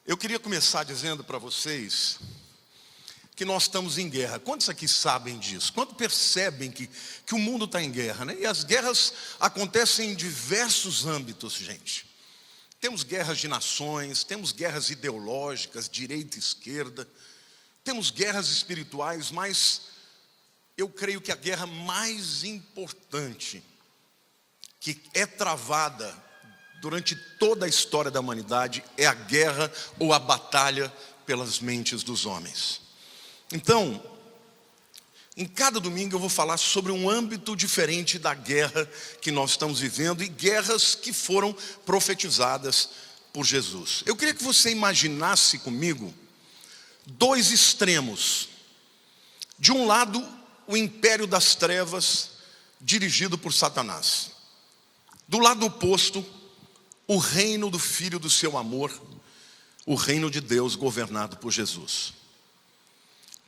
Eu queria começar dizendo para vocês que nós estamos em guerra. Quantos aqui sabem disso? Quantos percebem que o mundo está em guerra, né? E as guerras acontecem em diversos âmbitos, gente. Temos guerras de nações, temos guerras ideológicas, direita e esquerda, temos guerras espirituais, mas eu creio que a guerra mais importante que é travada durante toda a história da humanidade é a guerra ou a batalha pelas mentes dos homens. Então, em cada domingo eu vou falar sobre um âmbito diferente da guerra que nós estamos vivendo e guerras que foram profetizadas por Jesus. Eu queria que você imaginasse comigo dois extremos. De um lado, o império das trevas dirigido por Satanás. Do lado oposto, o reino do Filho do seu amor, o reino de Deus governado por Jesus.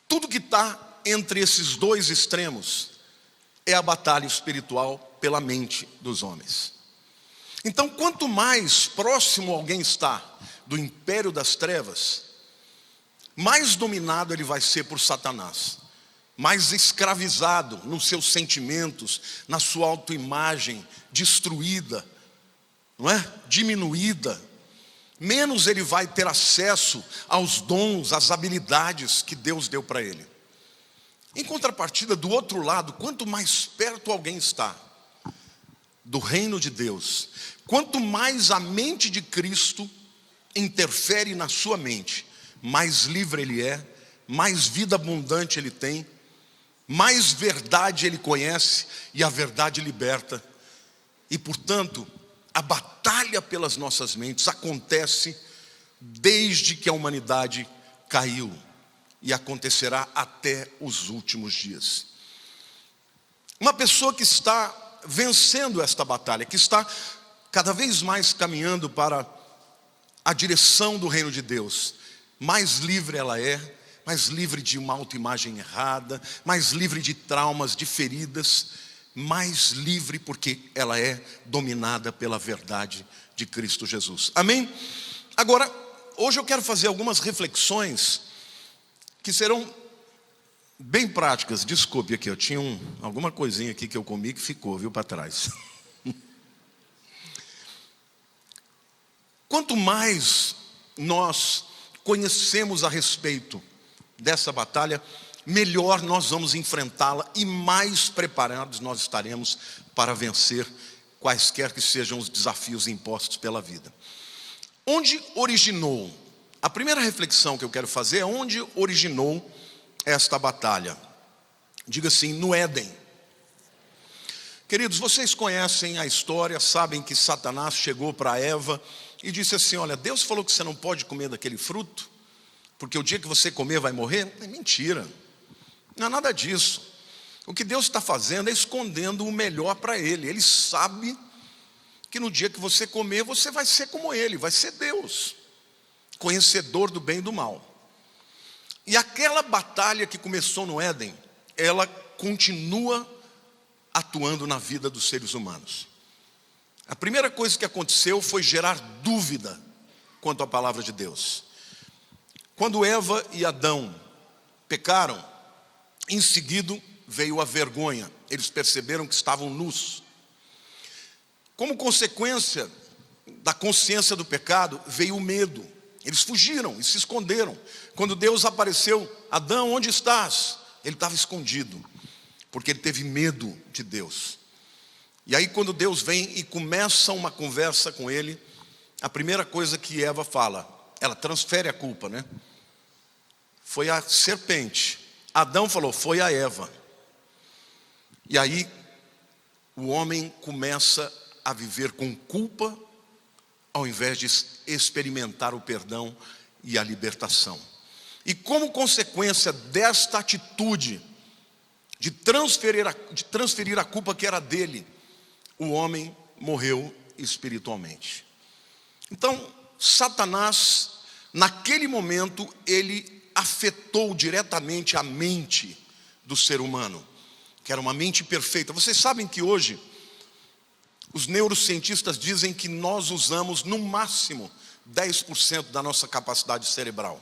Tudo que está entre esses dois extremos é a batalha espiritual pela mente dos homens. Então, quanto mais próximo alguém está do império das trevas, mais dominado ele vai ser por Satanás, mais escravizado nos seus sentimentos, na sua autoimagem, destruída, não é? Diminuída, menos ele vai ter acesso aos dons, às habilidades que Deus deu para ele. Em contrapartida, do outro lado, quanto mais perto alguém está do reino de Deus, quanto mais a mente de Cristo interfere na sua mente, mais livre ele é, mais vida abundante ele tem, mais verdade ele conhece e a verdade liberta. E portanto, a batalha pelas nossas mentes acontece desde que a humanidade caiu e acontecerá até os últimos dias. Uma pessoa que está vencendo esta batalha, que está cada vez mais caminhando para a direção do reino de Deus, mais livre ela é, mais livre de uma autoimagem errada, mais livre de traumas, de feridas, mais livre porque ela é dominada pela verdade de Cristo Jesus. Amém? Agora, hoje eu quero fazer algumas reflexões que serão bem práticas. Desculpe aqui, eu tinha alguma coisinha aqui que eu comi que ficou, viu, para trás. Quanto mais nós conhecemos a respeito dessa batalha, melhor nós vamos enfrentá-la e mais preparados nós estaremos para vencer quaisquer que sejam os desafios impostos pela vida. Onde originou? A primeira reflexão que eu quero fazer é onde originou esta batalha. Diga assim, no Éden. Queridos, vocês conhecem a história, sabem que Satanás chegou para Eva e disse assim, olha, Deus falou que você não pode comer daquele fruto, porque o dia que você comer vai morrer? É mentira. Não é nada disso. O que Deus está fazendo é escondendo o melhor para Ele. Ele sabe que no dia que você comer, você vai ser como Ele, vai ser Deus, conhecedor do bem e do mal. E aquela batalha que começou no Éden, ela continua atuando na vida dos seres humanos. A primeira coisa que aconteceu foi gerar dúvida quanto à palavra de Deus. Quando Eva e Adão pecaram, em seguida veio a vergonha. Eles perceberam que estavam nus. Como consequência da consciência do pecado, veio o medo. Eles fugiram e se esconderam. Quando Deus apareceu, Adão, onde estás? Ele estava escondido, porque ele teve medo de Deus. E aí quando Deus vem e começa uma conversa com ele, a primeira coisa que Eva fala, ela transfere a culpa, né? Foi a serpente. Adão falou, foi a Eva. E aí o homem começa a viver com culpa, ao invés de experimentar o perdão e a libertação. E como consequência desta atitude de transferir a culpa que era dele, o homem morreu espiritualmente. Então, Satanás, naquele momento, ele afetou diretamente a mente do ser humano, que era uma mente perfeita. Vocês sabem que hoje os neurocientistas dizem que nós usamos no máximo 10% da nossa capacidade cerebral.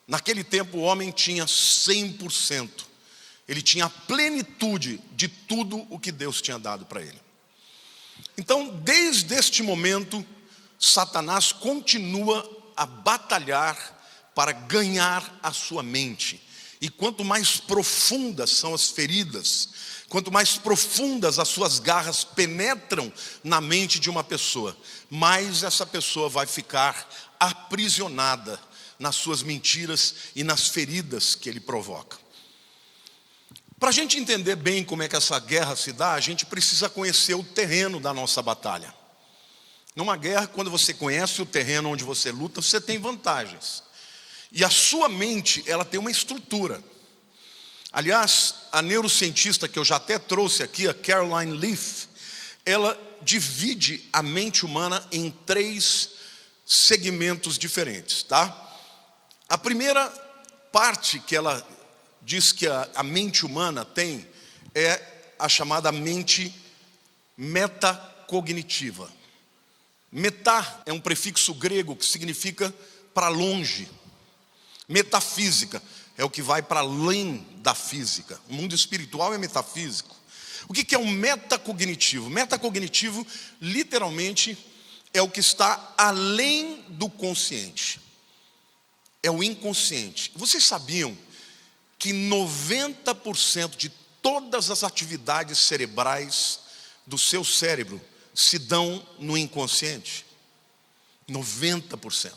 Naquele tempo o homem tinha 100%. Ele tinha a plenitude de tudo o que Deus tinha dado para ele. Então, desde este momento, Satanás continua a batalhar para ganhar a sua mente. E quanto mais profundas são as feridas, quanto mais profundas as suas garras penetram na mente de uma pessoa, mais essa pessoa vai ficar aprisionada nas suas mentiras e nas feridas que ele provoca. Para a gente entender bem como é que essa guerra se dá, a gente precisa conhecer o terreno da nossa batalha. Numa guerra, quando você conhece o terreno onde você luta, você tem vantagens. E a sua mente, ela tem uma estrutura. Aliás, a neurocientista que eu já até trouxe aqui, a Caroline Leaf, ela divide a mente humana em 3 segmentos diferentes, tá? A primeira parte que ela diz que a mente humana tem é a chamada mente metacognitiva. Metá é um prefixo grego que significa para longe. Metafísica é o que vai para além da física. O mundo espiritual é metafísico. O que é um metacognitivo? Metacognitivo, literalmente, é o que está além do consciente. É o inconsciente. Vocês sabiam que 90% de todas as atividades cerebrais do seu cérebro se dão no inconsciente? 90%.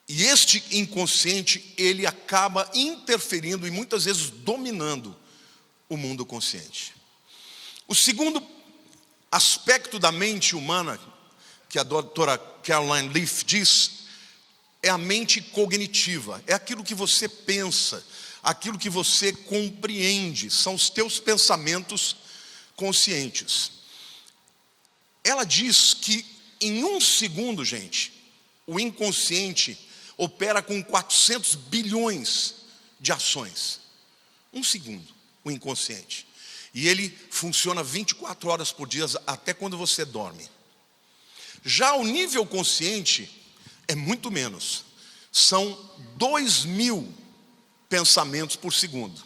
E este inconsciente, ele acaba interferindo e muitas vezes dominando o mundo consciente. O segundo aspecto da mente humana, que a doutora Caroline Leaf diz, é a mente cognitiva. É aquilo que você pensa, aquilo que você compreende, são os teus pensamentos conscientes. Ela diz que em 1 segundo, gente, o inconsciente opera com 400 bilhões de ações. 1 segundo, o inconsciente. E ele funciona 24 horas por dia, até quando você dorme. Já o nível consciente é muito menos. São 2.000 pensamentos por segundo.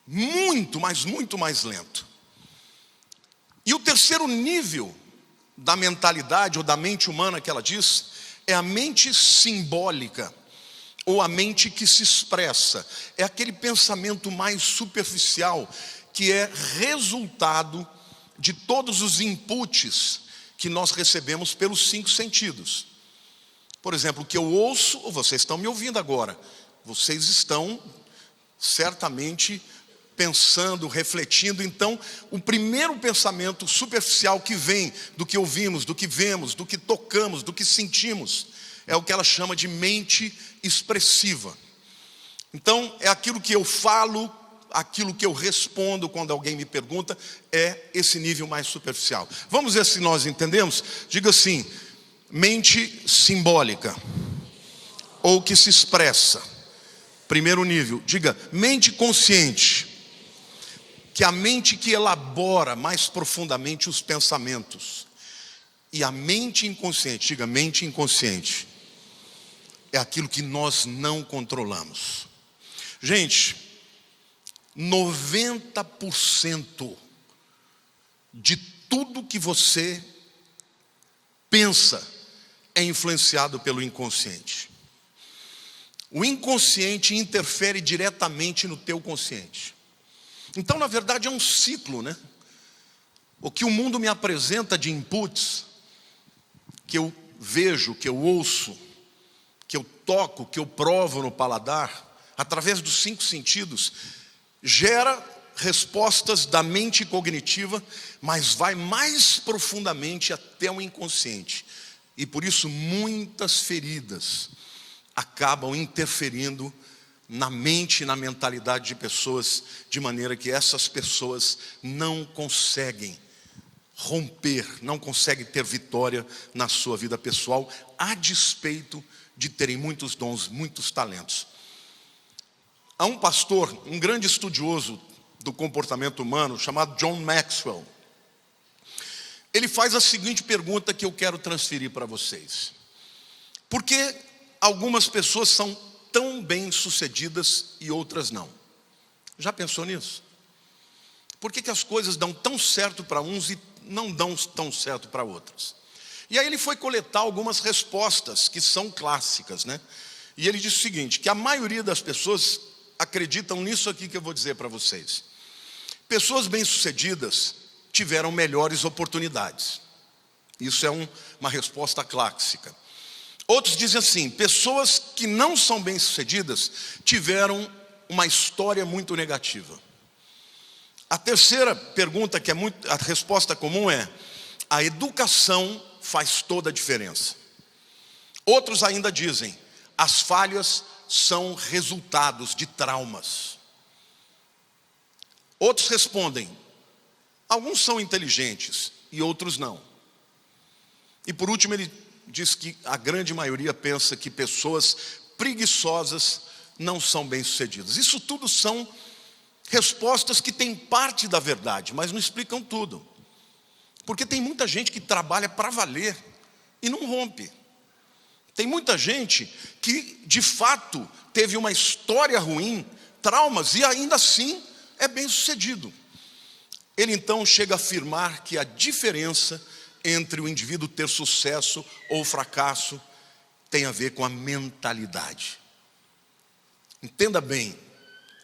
Muito, mas muito mais lento. E o terceiro nível da mentalidade ou da mente humana que ela diz é a mente simbólica, ou a mente que se expressa. É aquele pensamento mais superficial, que é resultado de todos os inputs que nós recebemos pelos 5 sentidos. Por exemplo, o que eu ouço, ou vocês estão me ouvindo agora, vocês estão certamente pensando, refletindo. Então, o primeiro pensamento superficial que vem do que ouvimos, do que vemos, do que tocamos, do que sentimos, é o que ela chama de mente expressiva. Então, é aquilo que eu falo, aquilo que eu respondo quando alguém me pergunta, é esse nível mais superficial. Vamos ver se nós entendemos? Diga assim: mente simbólica, ou que se expressa. Primeiro nível. Diga, mente consciente, que é a mente que elabora mais profundamente os pensamentos. E a mente inconsciente, diga, mente inconsciente, é aquilo que nós não controlamos. Gente, 90% de tudo que você pensa é influenciado pelo inconsciente. O inconsciente interfere diretamente no teu consciente. Então, na verdade, é um ciclo, né? O que o mundo me apresenta de inputs, que eu vejo, que eu ouço, que eu toco, que eu provo no paladar, através dos 5 sentidos, gera respostas da mente cognitiva, mas vai mais profundamente até o inconsciente. E por isso muitas feridas acabam interferindo na mente e na mentalidade de pessoas, de maneira que essas pessoas não conseguem romper, não conseguem ter vitória na sua vida pessoal, a despeito de terem muitos dons, muitos talentos. Há um pastor, um grande estudioso do comportamento humano, chamado John Maxwell. ele faz a seguinte pergunta que eu quero transferir para vocês: por que algumas pessoas são tão bem-sucedidas e outras não? Já pensou nisso? Por que as coisas dão tão certo para uns e não dão tão certo para outros? E aí ele foi coletar algumas respostas que são clássicas, né? E ele disse o seguinte, que a maioria das pessoas acreditam nisso aqui que eu vou dizer para vocês. Pessoas bem-sucedidas tiveram melhores oportunidades. Isso é uma resposta clássica. Outros dizem assim, pessoas que não são bem-sucedidas tiveram uma história muito negativa. A terceira pergunta, que é a resposta comum é: a educação faz toda a diferença. Outros ainda dizem, as falhas são resultados de traumas. Outros respondem, alguns são inteligentes e outros não. E por último ele diz que a grande maioria pensa que pessoas preguiçosas não são bem-sucedidas. Isso tudo são respostas que têm parte da verdade, mas não explicam tudo. Porque tem muita gente que trabalha para valer e não rompe. Tem muita gente que, de fato, teve uma história ruim, traumas, e ainda assim é bem-sucedido. Ele então chega a afirmar que a diferença entre o indivíduo ter sucesso ou fracasso tem a ver com a mentalidade. Entenda bem,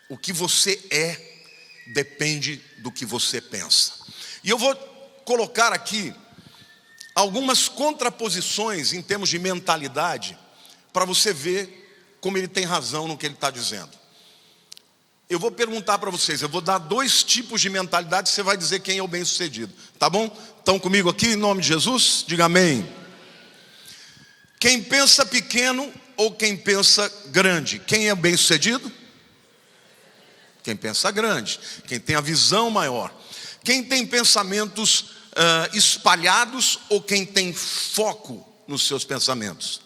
o que você é depende do que você pensa. E eu vou colocar aqui algumas contraposições em termos de mentalidade, para você ver como ele tem razão no que ele está dizendo. Eu vou perguntar para vocês, eu vou dar 2 tipos de mentalidade, você vai dizer quem é o bem-sucedido, tá bom? Estão comigo aqui em nome de Jesus? Diga amém. Quem pensa pequeno ou quem pensa grande? Quem é bem-sucedido? Quem pensa grande, quem tem a visão maior. Quem tem pensamentos espalhados ou quem tem foco nos seus pensamentos?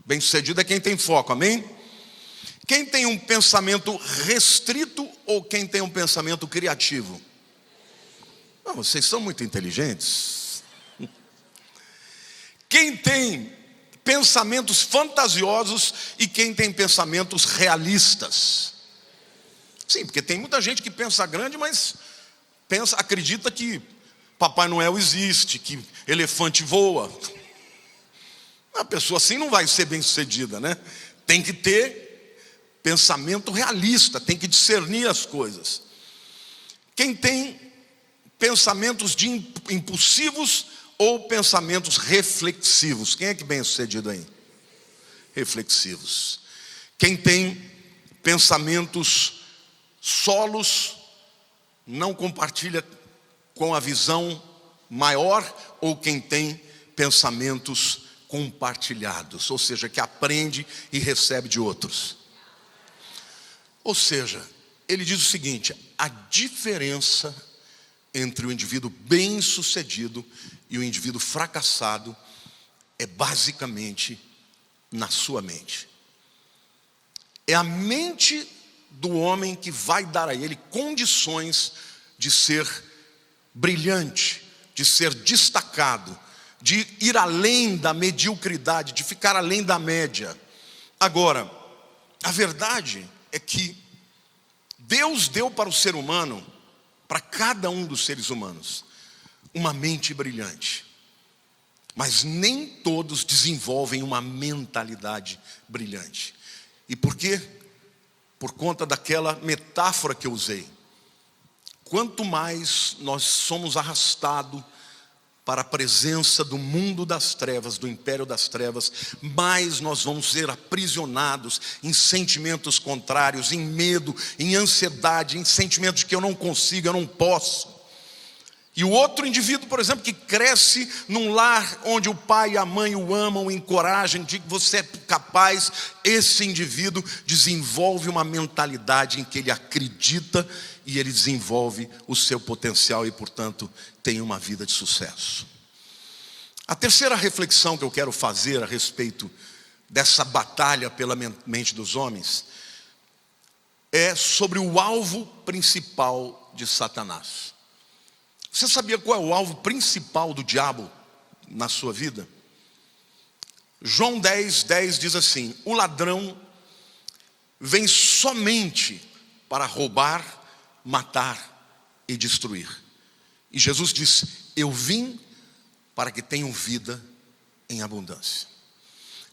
Bem-sucedido é quem tem foco, amém? Quem tem um pensamento restrito ou quem tem um pensamento criativo? Não, vocês são muito inteligentes. Quem tem pensamentos fantasiosos e quem tem pensamentos realistas? Sim, porque tem muita gente que pensa grande, mas acredita que Papai Noel existe, que elefante voa. A pessoa assim não vai ser bem-sucedida, né? Tem que ter pensamento realista, tem que discernir as coisas. Quem tem pensamentos impulsivos ou pensamentos reflexivos? Quem é que é bem-sucedido aí? Reflexivos. Quem tem pensamentos solos, não compartilha com a visão maior, ou quem tem pensamentos compartilhados, ou seja, que aprende e recebe de outros. Ou seja, ele diz o seguinte: a diferença entre o indivíduo bem-sucedido e o indivíduo fracassado é basicamente na sua mente. É a mente do homem que vai dar a ele condições de ser brilhante, de ser destacado, de ir além da mediocridade, de ficar além da média. Agora, a verdade é que Deus deu para o ser humano, para cada um dos seres humanos, uma mente brilhante. Mas nem todos desenvolvem uma mentalidade brilhante. E por quê? Por conta daquela metáfora que eu usei. Quanto mais nós somos arrastados para a presença do mundo das trevas, do império das trevas, mais nós vamos ser aprisionados em sentimentos contrários, em medo, em ansiedade, em sentimentos de que eu não consigo, eu não posso. E o outro indivíduo, por exemplo, que cresce num lar onde o pai e a mãe o amam, o encorajam, de que você é capaz, esse indivíduo desenvolve uma mentalidade em que ele acredita e ele desenvolve o seu potencial e, portanto, tem uma vida de sucesso. A terceira reflexão que eu quero fazer a respeito dessa batalha pela mente dos homens é sobre o alvo principal de Satanás. Você sabia qual é o alvo principal do diabo na sua vida? João 10:10 diz assim: o ladrão vem somente para roubar, matar e destruir. E Jesus disse: eu vim para que tenham vida em abundância.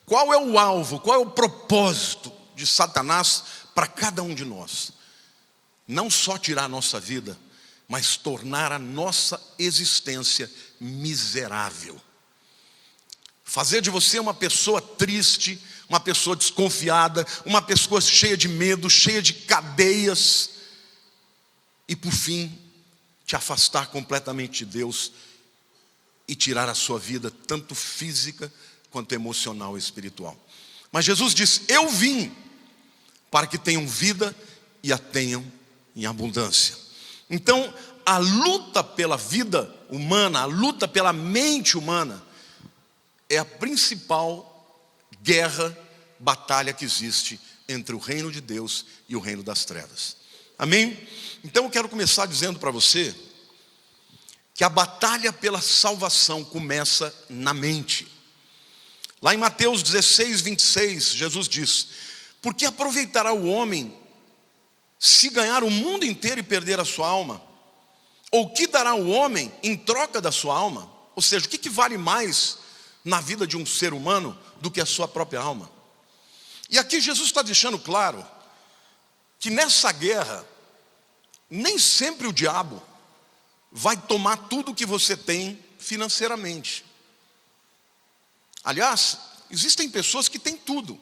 Qual é o alvo, qual é o propósito de Satanás para cada um de nós? Não só tirar a nossa vida, mas tornar a nossa existência miserável. Fazer de você uma pessoa triste, uma pessoa desconfiada, uma pessoa cheia de medo, cheia de cadeias, e por fim, te afastar completamente de Deus e tirar a sua vida, tanto física quanto emocional e espiritual. Mas Jesus disse: eu vim para que tenham vida e a tenham em abundância. Então, a luta pela vida humana, a luta pela mente humana, é a principal guerra, batalha que existe entre o reino de Deus e o reino das trevas. Amém? Então eu quero começar dizendo para você que a batalha pela salvação começa na mente. Lá em Mateus 16:26, Jesus diz: por que aproveitará o homem se ganhar o mundo inteiro e perder a sua alma? Ou que dará o homem em troca da sua alma? Ou seja, o que vale mais na vida de um ser humano do que a sua própria alma? E aqui Jesus está deixando claro que nessa guerra, nem sempre o diabo vai tomar tudo que você tem financeiramente. Aliás, existem pessoas que têm tudo,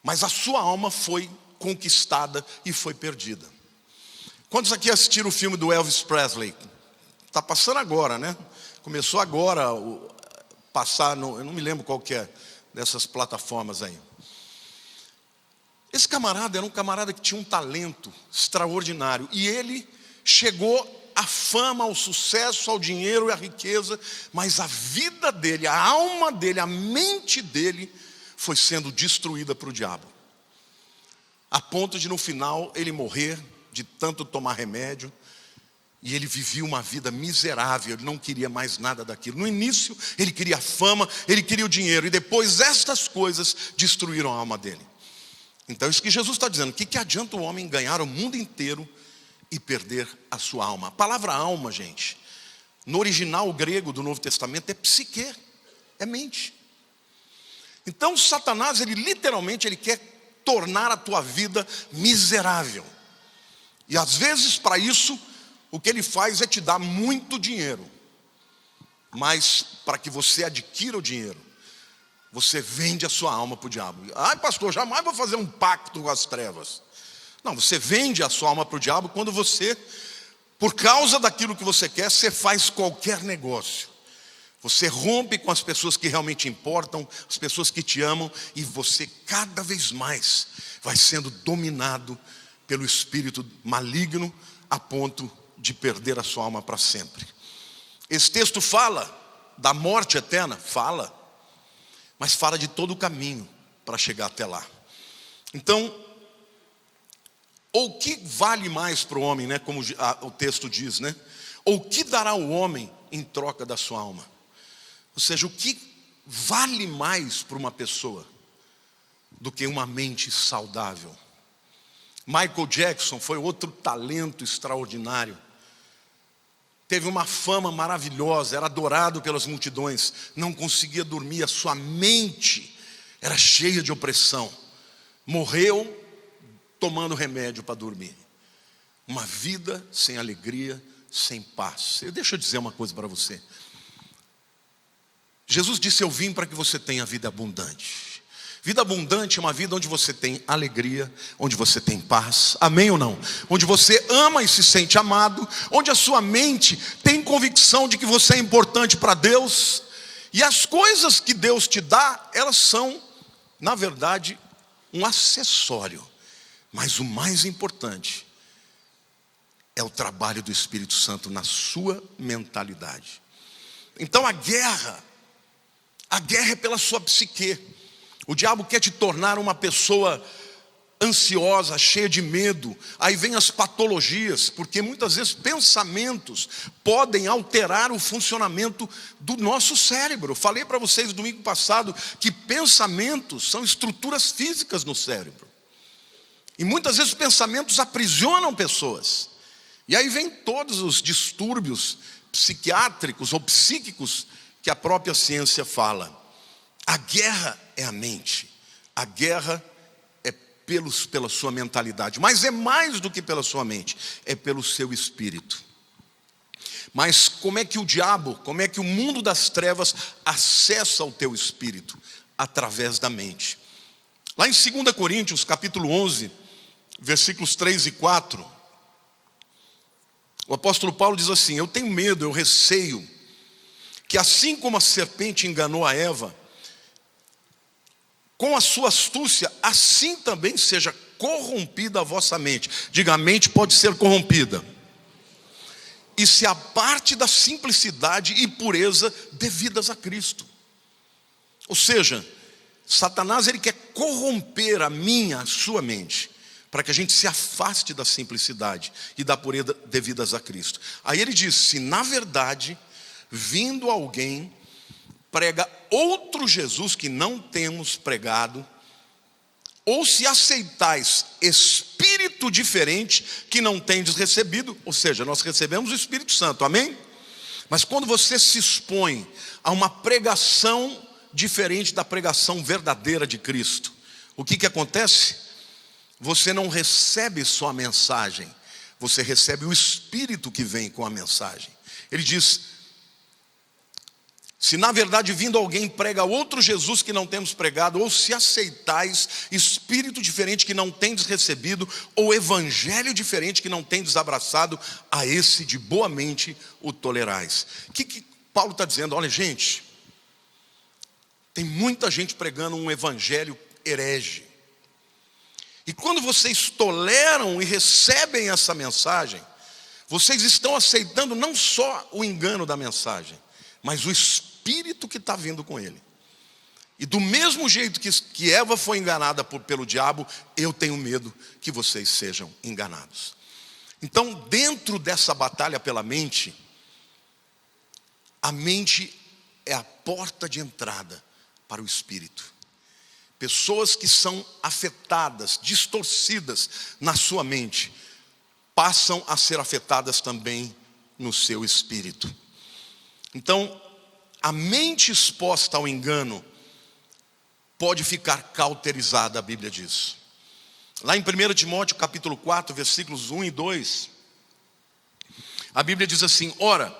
mas a sua alma foi conquistada e foi perdida. Quantos aqui assistiram o filme do Elvis Presley? Está passando agora, né? Começou agora passar, eu não me lembro qual que é dessas plataformas aí. Esse camarada era um camarada que tinha um talento extraordinário, e ele chegou à fama, ao sucesso, ao dinheiro e à riqueza, mas a vida dele, a alma dele, a mente dele foi sendo destruída para o diabo, a ponto de no final ele morrer de tanto tomar remédio. E ele vivia uma vida miserável, ele não queria mais nada daquilo. No início ele queria a fama, ele queria o dinheiro, e depois estas coisas destruíram a alma dele. Então é isso que Jesus está dizendo: o que adianta o homem ganhar o mundo inteiro e perder a sua alma? A palavra alma, gente, no original grego do Novo Testamento é psique, é mente. Então Satanás, ele literalmente, ele quer tornar a tua vida miserável. E às vezes para isso, o que ele faz é te dar muito dinheiro. Mas para que você adquira o dinheiro, você vende a sua alma para o diabo. Ai, pastor, jamais vou fazer um pacto com as trevas. Não, você vende a sua alma para o diabo quando você, por causa daquilo que você quer, você faz qualquer negócio. Você rompe com as pessoas que realmente importam, as pessoas que te amam, e você cada vez mais vai sendo dominado pelo espírito maligno, a ponto de perder a sua alma para sempre. Esse texto fala da morte eterna, fala, mas fala de todo o caminho para chegar até lá. Então, ou que vale mais para o homem, né, como o texto diz, né? Ou que dará o homem em troca da sua alma? Ou seja, o que vale mais para uma pessoa do que uma mente saudável? Michael Jackson foi outro talento extraordinário. Teve uma fama maravilhosa, era adorado pelas multidões, não conseguia dormir, a sua mente era cheia de opressão. Morreu tomando remédio para dormir. Uma vida sem alegria, sem paz. Deixa eu dizer uma coisa para você. Jesus disse: eu vim para que você tenha vida abundante. Vida abundante é uma vida onde você tem alegria, onde você tem paz, amém ou não? Onde você ama e se sente amado, onde a sua mente tem convicção de que você é importante para Deus, e as coisas que Deus te dá, elas são, na verdade, um acessório, mas o mais importante é o trabalho do Espírito Santo na sua mentalidade. Então a guerra é pela sua psique. O diabo quer te tornar uma pessoa ansiosa, cheia de medo. Aí vem as patologias, porque muitas vezes pensamentos podem alterar o funcionamento do nosso cérebro. Falei para vocês domingo passado que pensamentos são estruturas físicas no cérebro. E muitas vezes pensamentos aprisionam pessoas. E aí vem todos os distúrbios psiquiátricos ou psíquicos que a própria ciência fala. A guerra é a mente. A guerra é pela sua mentalidade. Mas é mais do que pela sua mente. É pelo seu espírito. Mas como é que o diabo, como é que o mundo das trevas acessa o teu espírito? Através da mente. Lá em 2 Coríntios, capítulo 11, versículos 3 e 4, o apóstolo Paulo diz assim: eu tenho medo, eu receio, que assim como a serpente enganou a Eva, com a sua astúcia, assim também seja corrompida a vossa mente. Diga, a mente pode ser corrompida. E se aparte da simplicidade e pureza devidas a Cristo. Ou seja, Satanás ele quer corromper a minha, a sua mente, para que a gente se afaste da simplicidade e da pureza devidas a Cristo. Aí ele diz: se na verdade, vindo alguém, prega outro Jesus que não temos pregado, ou se aceitais espírito diferente que não tendes recebido, ou seja, nós recebemos o Espírito Santo, amém? Mas quando você se expõe a uma pregação diferente da pregação verdadeira de Cristo, o que acontece? Você não recebe só a mensagem, você recebe o Espírito que vem com a mensagem. Ele diz: se na verdade vindo alguém prega outro Jesus que não temos pregado, ou se aceitais espírito diferente que não tendes recebido, ou evangelho diferente que não tendes abraçado, a esse de boa mente o tolerais. O que Paulo está dizendo? Olha, gente, tem muita gente pregando um evangelho herege. E quando vocês toleram e recebem essa mensagem, vocês estão aceitando não só o engano da mensagem, mas o espírito que está vindo com ele. E do mesmo jeito que Eva foi enganada pelo diabo, eu tenho medo que vocês sejam enganados. Então, dentro dessa batalha pela mente, a mente é a porta de entrada para o espírito. Pessoas que são afetadas, distorcidas na sua mente, passam a ser afetadas também no seu espírito. Então, a mente exposta ao engano pode ficar cauterizada, a Bíblia diz. Lá em 1 Timóteo capítulo 4, versículos 1 e 2, a Bíblia diz assim: ora,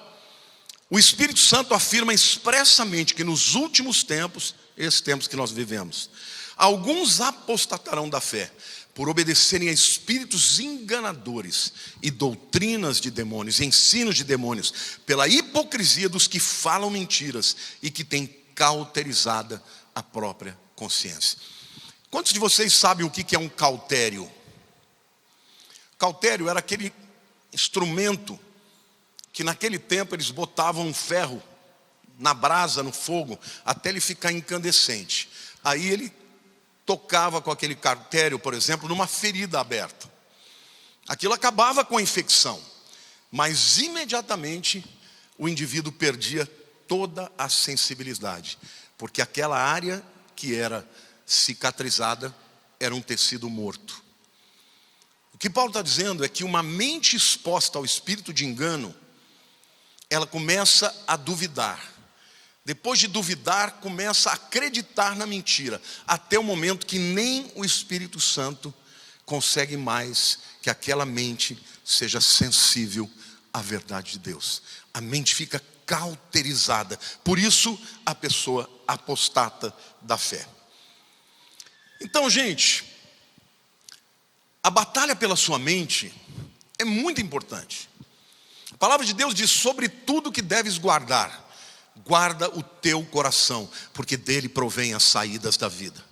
o Espírito Santo afirma expressamente que nos últimos tempos, esses tempos que nós vivemos, alguns apostatarão da fé, por obedecerem a espíritos enganadores e doutrinas de demônios, ensinos de demônios, pela hipocrisia dos que falam mentiras e que têm cauterizada a própria consciência. Quantos de vocês sabem o que é um cautério? Cautério era aquele instrumento que naquele tempo eles botavam um ferro na brasa, no fogo, até ele ficar incandescente. Aí ele tocava com aquele cautério, por exemplo, numa ferida aberta. Aquilo acabava com a infecção, mas imediatamente o indivíduo perdia toda a sensibilidade, porque aquela área que era cicatrizada era um tecido morto. O que Paulo está dizendo é que uma mente exposta ao espírito de engano, ela começa a duvidar. Depois de duvidar, começa a acreditar na mentira, até o momento que nem o Espírito Santo consegue mais que aquela mente seja sensível à verdade de Deus. A mente fica cauterizada, por isso a pessoa apostata da fé. Então, gente, a batalha pela sua mente é muito importante. A palavra de Deus diz: sobre tudo que deves guardar, guarda o teu coração, porque dele provém as saídas da vida.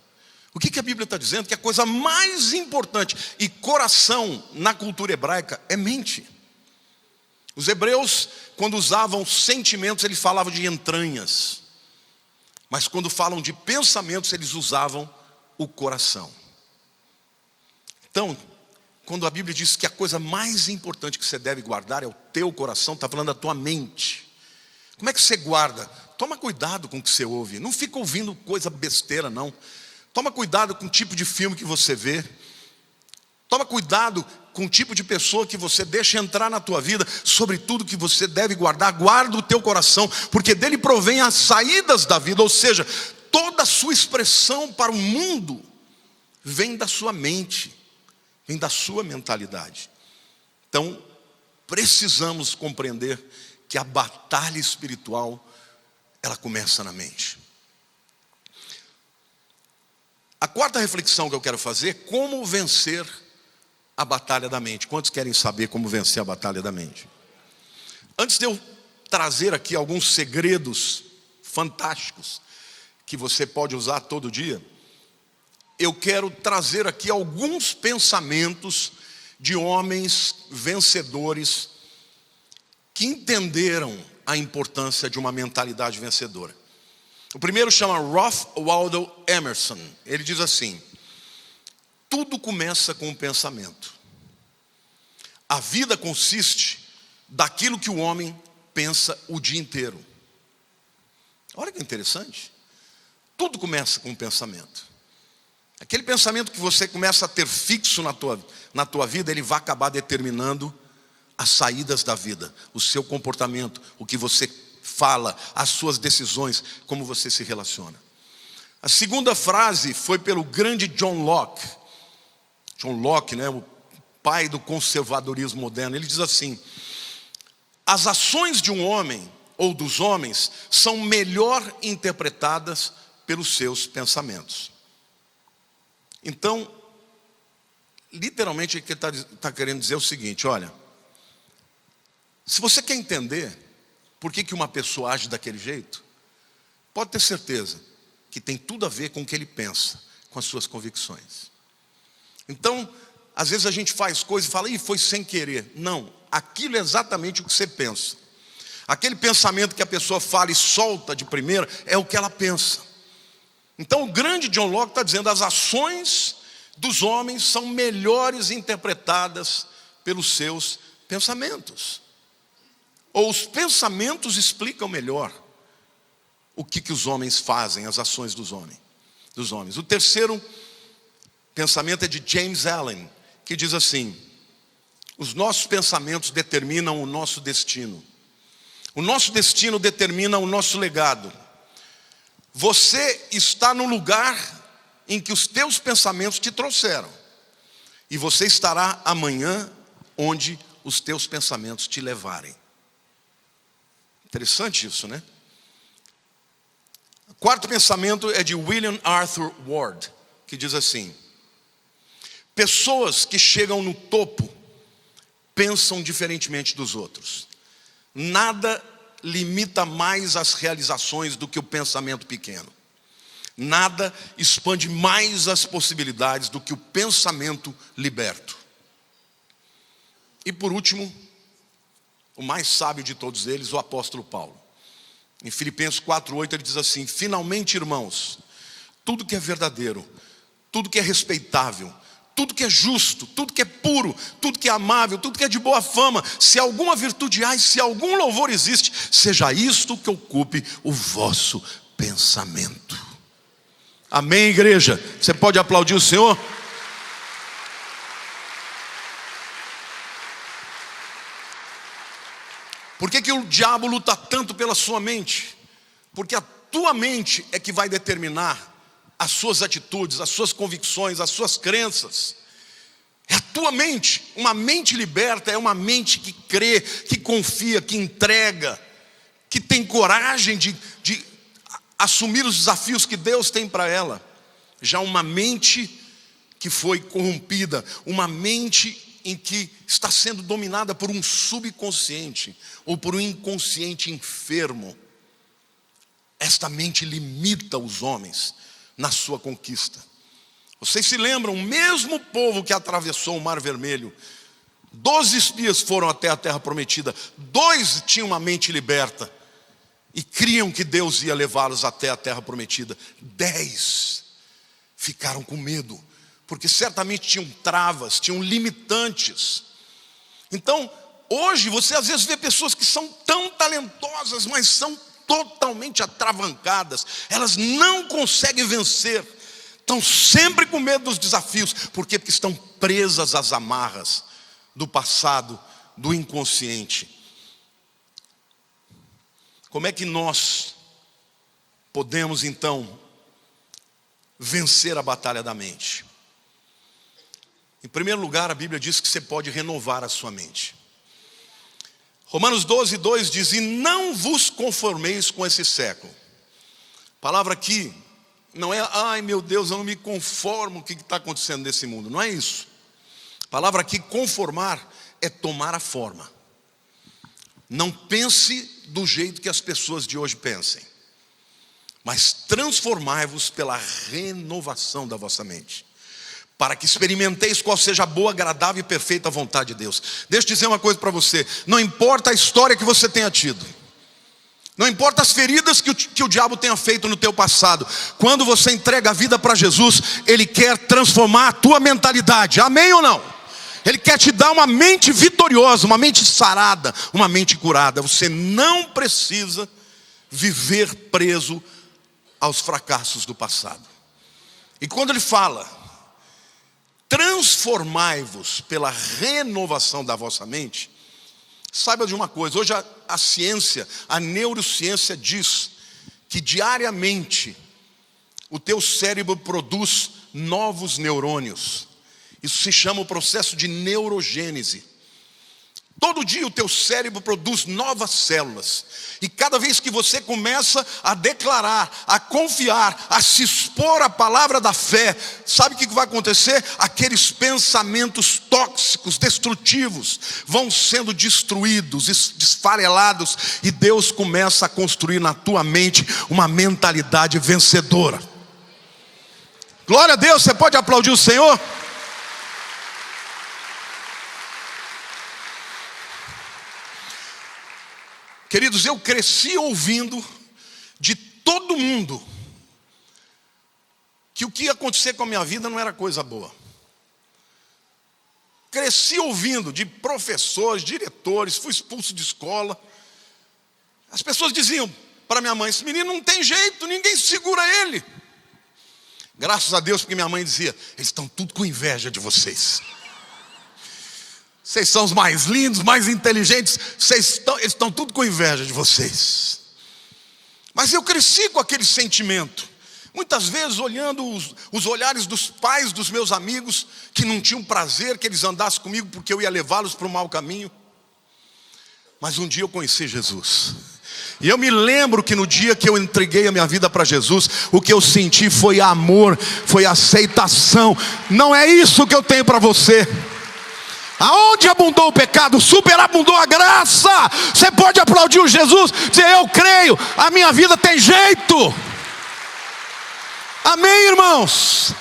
O que a Bíblia está dizendo? Que a coisa mais importante, e coração na cultura hebraica, é mente. Os hebreus, quando usavam sentimentos, eles falavam de entranhas. Mas quando falam de pensamentos, eles usavam o coração. Então, quando a Bíblia diz que a coisa mais importante que você deve guardar é o teu coração, está falando da tua mente. Como é que você guarda? Toma cuidado com o que você ouve. Não fica ouvindo coisa besteira, não. Toma cuidado com o tipo de filme que você vê. Toma cuidado com o tipo de pessoa que você deixa entrar na tua vida. Sobre tudo que você deve guardar, guarda o teu coração, porque dele provém as saídas da vida. Ou seja, toda a sua expressão para o mundo vem da sua mente, vem da sua mentalidade. Então, precisamos compreender que a batalha espiritual, ela começa na mente. A quarta reflexão que eu quero fazer é como vencer a batalha da mente. Quantos querem saber como vencer a batalha da mente? Antes de eu trazer aqui alguns segredos fantásticos que você pode usar todo dia, eu quero trazer aqui alguns pensamentos de homens vencedores que entenderam a importância de uma mentalidade vencedora. O primeiro chama Ralph Waldo Emerson. Ele diz assim: tudo começa com um pensamento. A vida consiste daquilo que o homem pensa o dia inteiro. Olha que interessante. Tudo começa com um pensamento. Aquele pensamento que você começa a ter fixo na tua vida, ele vai acabar determinando as saídas da vida, o seu comportamento, o que você fala, as suas decisões, como você se relaciona. A segunda frase foi pelo grande John Locke. John Locke, o pai do conservadorismo moderno. Ele diz assim: as ações de um homem ou dos homens são melhor interpretadas pelos seus pensamentos. Então, literalmente, o que ele está querendo dizer é o seguinte: olha, se você quer entender por que uma pessoa age daquele jeito, pode ter certeza que tem tudo a ver com o que ele pensa, com as suas convicções. Então, às vezes a gente faz coisas e fala: ih, foi sem querer. Não, aquilo é exatamente o que você pensa. Aquele pensamento que a pessoa fala e solta de primeira é o que ela pensa. Então o grande John Locke está dizendo: as ações dos homens são melhores interpretadas pelos seus pensamentos. Ou os pensamentos explicam melhor o que os homens fazem, as ações dos homens. O terceiro pensamento é de James Allen, que diz assim: os nossos pensamentos determinam o nosso destino. O nosso destino determina o nosso legado. Você está no lugar em que os teus pensamentos te trouxeram, e você estará amanhã onde os teus pensamentos te levarem. Interessante isso, né? O quarto pensamento é de William Arthur Ward, que diz assim: pessoas que chegam no topo pensam diferentemente dos outros. Nada limita mais as realizações do que o pensamento pequeno. Nada expande mais as possibilidades do que o pensamento liberto. E por último, o mais sábio de todos eles, o apóstolo Paulo. Em Filipenses 4:8 ele diz assim: finalmente, irmãos, tudo que é verdadeiro, tudo que é respeitável, tudo que é justo, tudo que é puro, tudo que é amável, tudo que é de boa fama, se alguma virtude há e se algum louvor existe, seja isto que ocupe o vosso pensamento. Amém, igreja? Você pode aplaudir o Senhor? Por que o diabo luta tanto pela sua mente? Porque a tua mente é que vai determinar as suas atitudes, as suas convicções, as suas crenças. É a tua mente. Uma mente liberta é uma mente que crê, que confia, que entrega, que tem coragem de assumir os desafios que Deus tem para ela. Já uma mente que foi corrompida, uma mente em que está sendo dominada por um subconsciente ou por um inconsciente enfermo, esta mente limita os homens na sua conquista. Vocês se lembram, o mesmo povo que atravessou o Mar Vermelho, 12 espias foram até a terra prometida, 2 tinham uma mente liberta e criam que Deus ia levá-los até a terra prometida. 10 ficaram com medo, porque certamente tinham travas, tinham limitantes. Então, hoje você às vezes vê pessoas que são tão talentosas, mas são totalmente atravancadas. Elas não conseguem vencer. Estão sempre com medo dos desafios. Por quê? Porque estão presas às amarras do passado, do inconsciente. Como é que nós podemos então vencer a batalha da mente? Em primeiro lugar, a Bíblia diz que você pode renovar a sua mente. Romanos 12:2 diz: e não vos conformeis com esse século. A palavra aqui não é, ai meu Deus, eu não me conformo com o que está acontecendo nesse mundo. Não é isso. A palavra aqui, conformar, é tomar a forma. Não pense do jeito que as pessoas de hoje pensem, mas transformai-vos pela renovação da vossa mente, para que experimenteis qual seja a boa, agradável e perfeita vontade de Deus. Deixa eu dizer uma coisa para você. Não importa a história que você tenha tido, não importa as feridas que o diabo tenha feito no teu passado, quando você entrega a vida para Jesus, Ele quer transformar a tua mentalidade. Amém ou não? Ele quer te dar uma mente vitoriosa, uma mente sarada, uma mente curada. Você não precisa viver preso aos fracassos do passado. E quando ele fala, transformai-vos pela renovação da vossa mente, saiba de uma coisa. Hoje a ciência, a neurociência diz que diariamente o teu cérebro produz novos neurônios. Isso se chama o processo de neurogênese. Todo dia o teu cérebro produz novas células. E cada vez que você começa a declarar, a confiar, a se expor à palavra da fé, sabe o que vai acontecer? Aqueles pensamentos tóxicos, destrutivos, vão sendo destruídos, desfarelados. E Deus começa a construir na tua mente uma mentalidade vencedora. Glória a Deus, você pode aplaudir o Senhor? Queridos, eu cresci ouvindo de todo mundo que o que ia acontecer com a minha vida não era coisa boa. Cresci ouvindo de professores, diretores, fui expulso de escola. As pessoas diziam para minha mãe: esse menino não tem jeito, ninguém segura ele. Graças a Deus, porque minha mãe dizia: eles estão tudo com inveja de vocês. Vocês são os mais lindos, mais inteligentes. Eles estão tudo com inveja de vocês. Mas eu cresci com aquele sentimento. Muitas vezes olhando os olhares dos pais dos meus amigos, que não tinham prazer que eles andassem comigo, porque eu ia levá-los para o mau caminho. Mas um dia eu conheci Jesus. E eu me lembro que no dia que eu entreguei a minha vida para Jesus, o que eu senti foi amor, foi aceitação. Não é isso que eu tenho para você. Aonde abundou o pecado, superabundou a graça. Você pode aplaudir o Jesus, dizer: eu creio, a minha vida tem jeito. Amém, irmãos?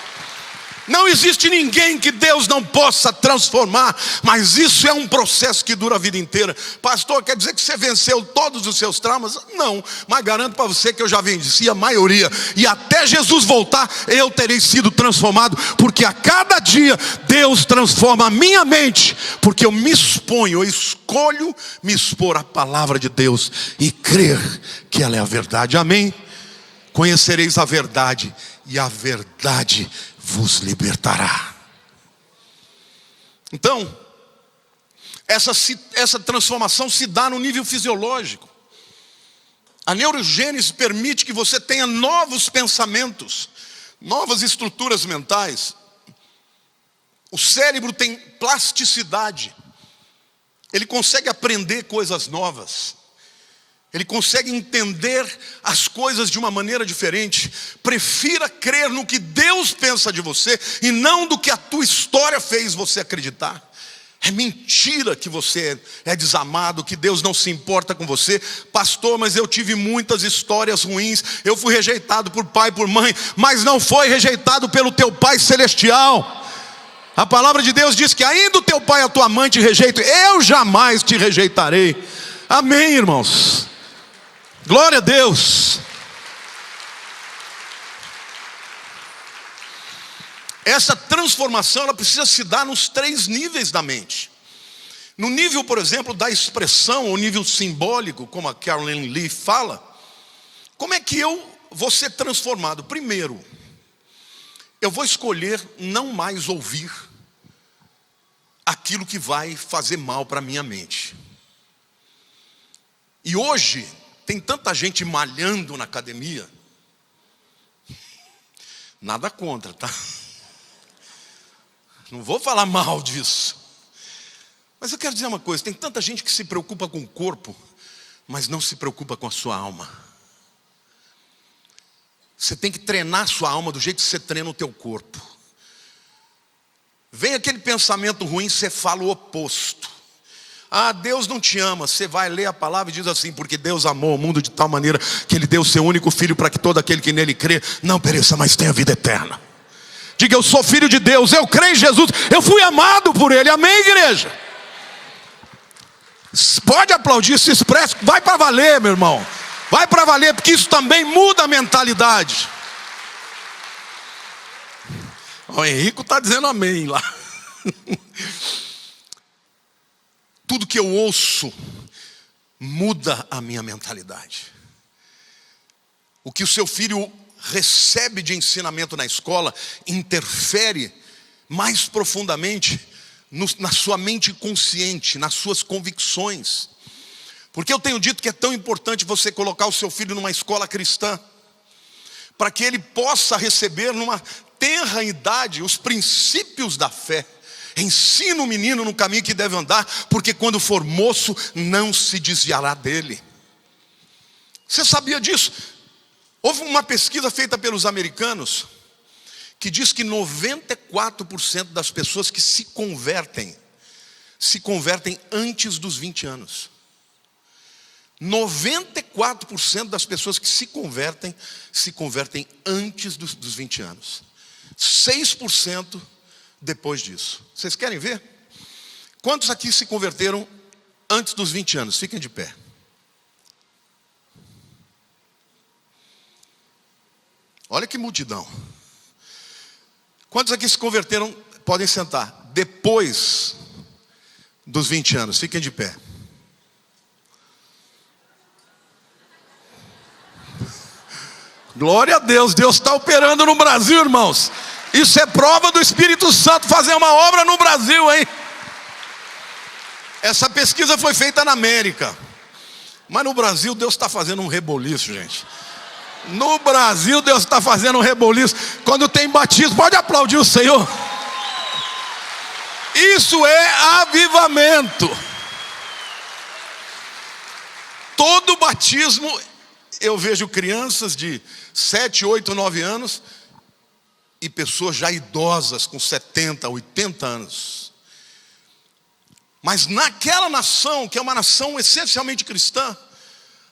Não existe ninguém que Deus não possa transformar, mas isso é um processo que dura a vida inteira. Pastor, quer dizer que você venceu todos os seus traumas? Não, mas garanto para você que eu já venci a maioria. E até Jesus voltar, eu terei sido transformado, porque a cada dia Deus transforma a minha mente, porque eu me exponho, eu escolho me expor à palavra de Deus e crer que ela é a verdade. Amém? Conhecereis a verdade, e a verdade vos libertará. Então, essa transformação se dá no nível fisiológico. A neurogênese permite que você tenha novos pensamentos, novas estruturas mentais. O cérebro tem plasticidade. Ele consegue aprender coisas novas. Ele consegue entender as coisas de uma maneira diferente. Prefira crer no que Deus pensa de você e não do que a tua história fez você acreditar. É mentira que você é desamado, que Deus não se importa com você. Pastor, mas eu tive muitas histórias ruins. Eu fui rejeitado por pai e por mãe, mas não foi rejeitado pelo teu Pai Celestial. A palavra de Deus diz que ainda o teu pai e a tua mãe te rejeitam, eu jamais te rejeitarei. Amém, irmãos? Glória a Deus. essa transformação ela precisa se dar nos 3 níveis da mente. No nível, por exemplo, da expressão, o nível simbólico, como a Caroline Leaf fala, como é que eu vou ser transformado? Primeiro, eu vou escolher não mais ouvir aquilo que vai fazer mal para a minha mente. E hoje, tem tanta gente malhando na academia, nada contra, tá? Não vou falar mal disso. Mas eu quero dizer uma coisa, tem tanta gente que se preocupa com o corpo, mas não se preocupa com a sua alma. Você tem que treinar a sua alma do jeito que você treina o teu corpo. Vem aquele pensamento ruim, você fala o oposto. Ah, Deus não te ama. Você vai ler a palavra e diz assim: porque Deus amou o mundo de tal maneira que Ele deu o seu único filho para que todo aquele que nele crê não pereça, mas tenha vida eterna. Diga: eu sou filho de Deus, eu creio em Jesus, eu fui amado por Ele. Amém, igreja? Pode aplaudir, se expressa, vai para valer, meu irmão. Vai para valer, porque isso também muda a mentalidade. O Henrico está dizendo amém lá. Tudo que eu ouço muda a minha mentalidade. O que o seu filho recebe de ensinamento na escola interfere mais profundamente na sua mente consciente, nas suas convicções. Porque eu tenho dito que é tão importante você colocar o seu filho numa escola cristã, para que ele possa receber numa tenra idade os princípios da fé. Ensina o menino no caminho que deve andar, porque quando for moço não se desviará dele. Você sabia disso? Houve uma pesquisa feita pelos americanos que diz que 94% das pessoas que se convertem antes dos 20 anos. 94% das pessoas que se convertem antes dos 20 anos. 6% depois disso. Vocês querem ver? Quantos aqui se converteram antes dos 20 anos? Fiquem de pé. Olha que multidão. Quantos aqui se converteram? Podem sentar. Depois dos 20 anos. Fiquem de pé. Glória a Deus. Deus está operando no Brasil, irmãos. Isso é prova do Espírito Santo fazer uma obra no Brasil, hein? Essa pesquisa foi feita na América, mas no Brasil Deus está fazendo um reboliço, gente. No Brasil Deus está fazendo um reboliço. Quando tem batismo, pode aplaudir o Senhor. Isso é avivamento. Todo batismo, eu vejo crianças de 7, 8, 9 anos e pessoas já idosas com 70, 80 anos. Mas naquela nação, que é uma nação essencialmente cristã,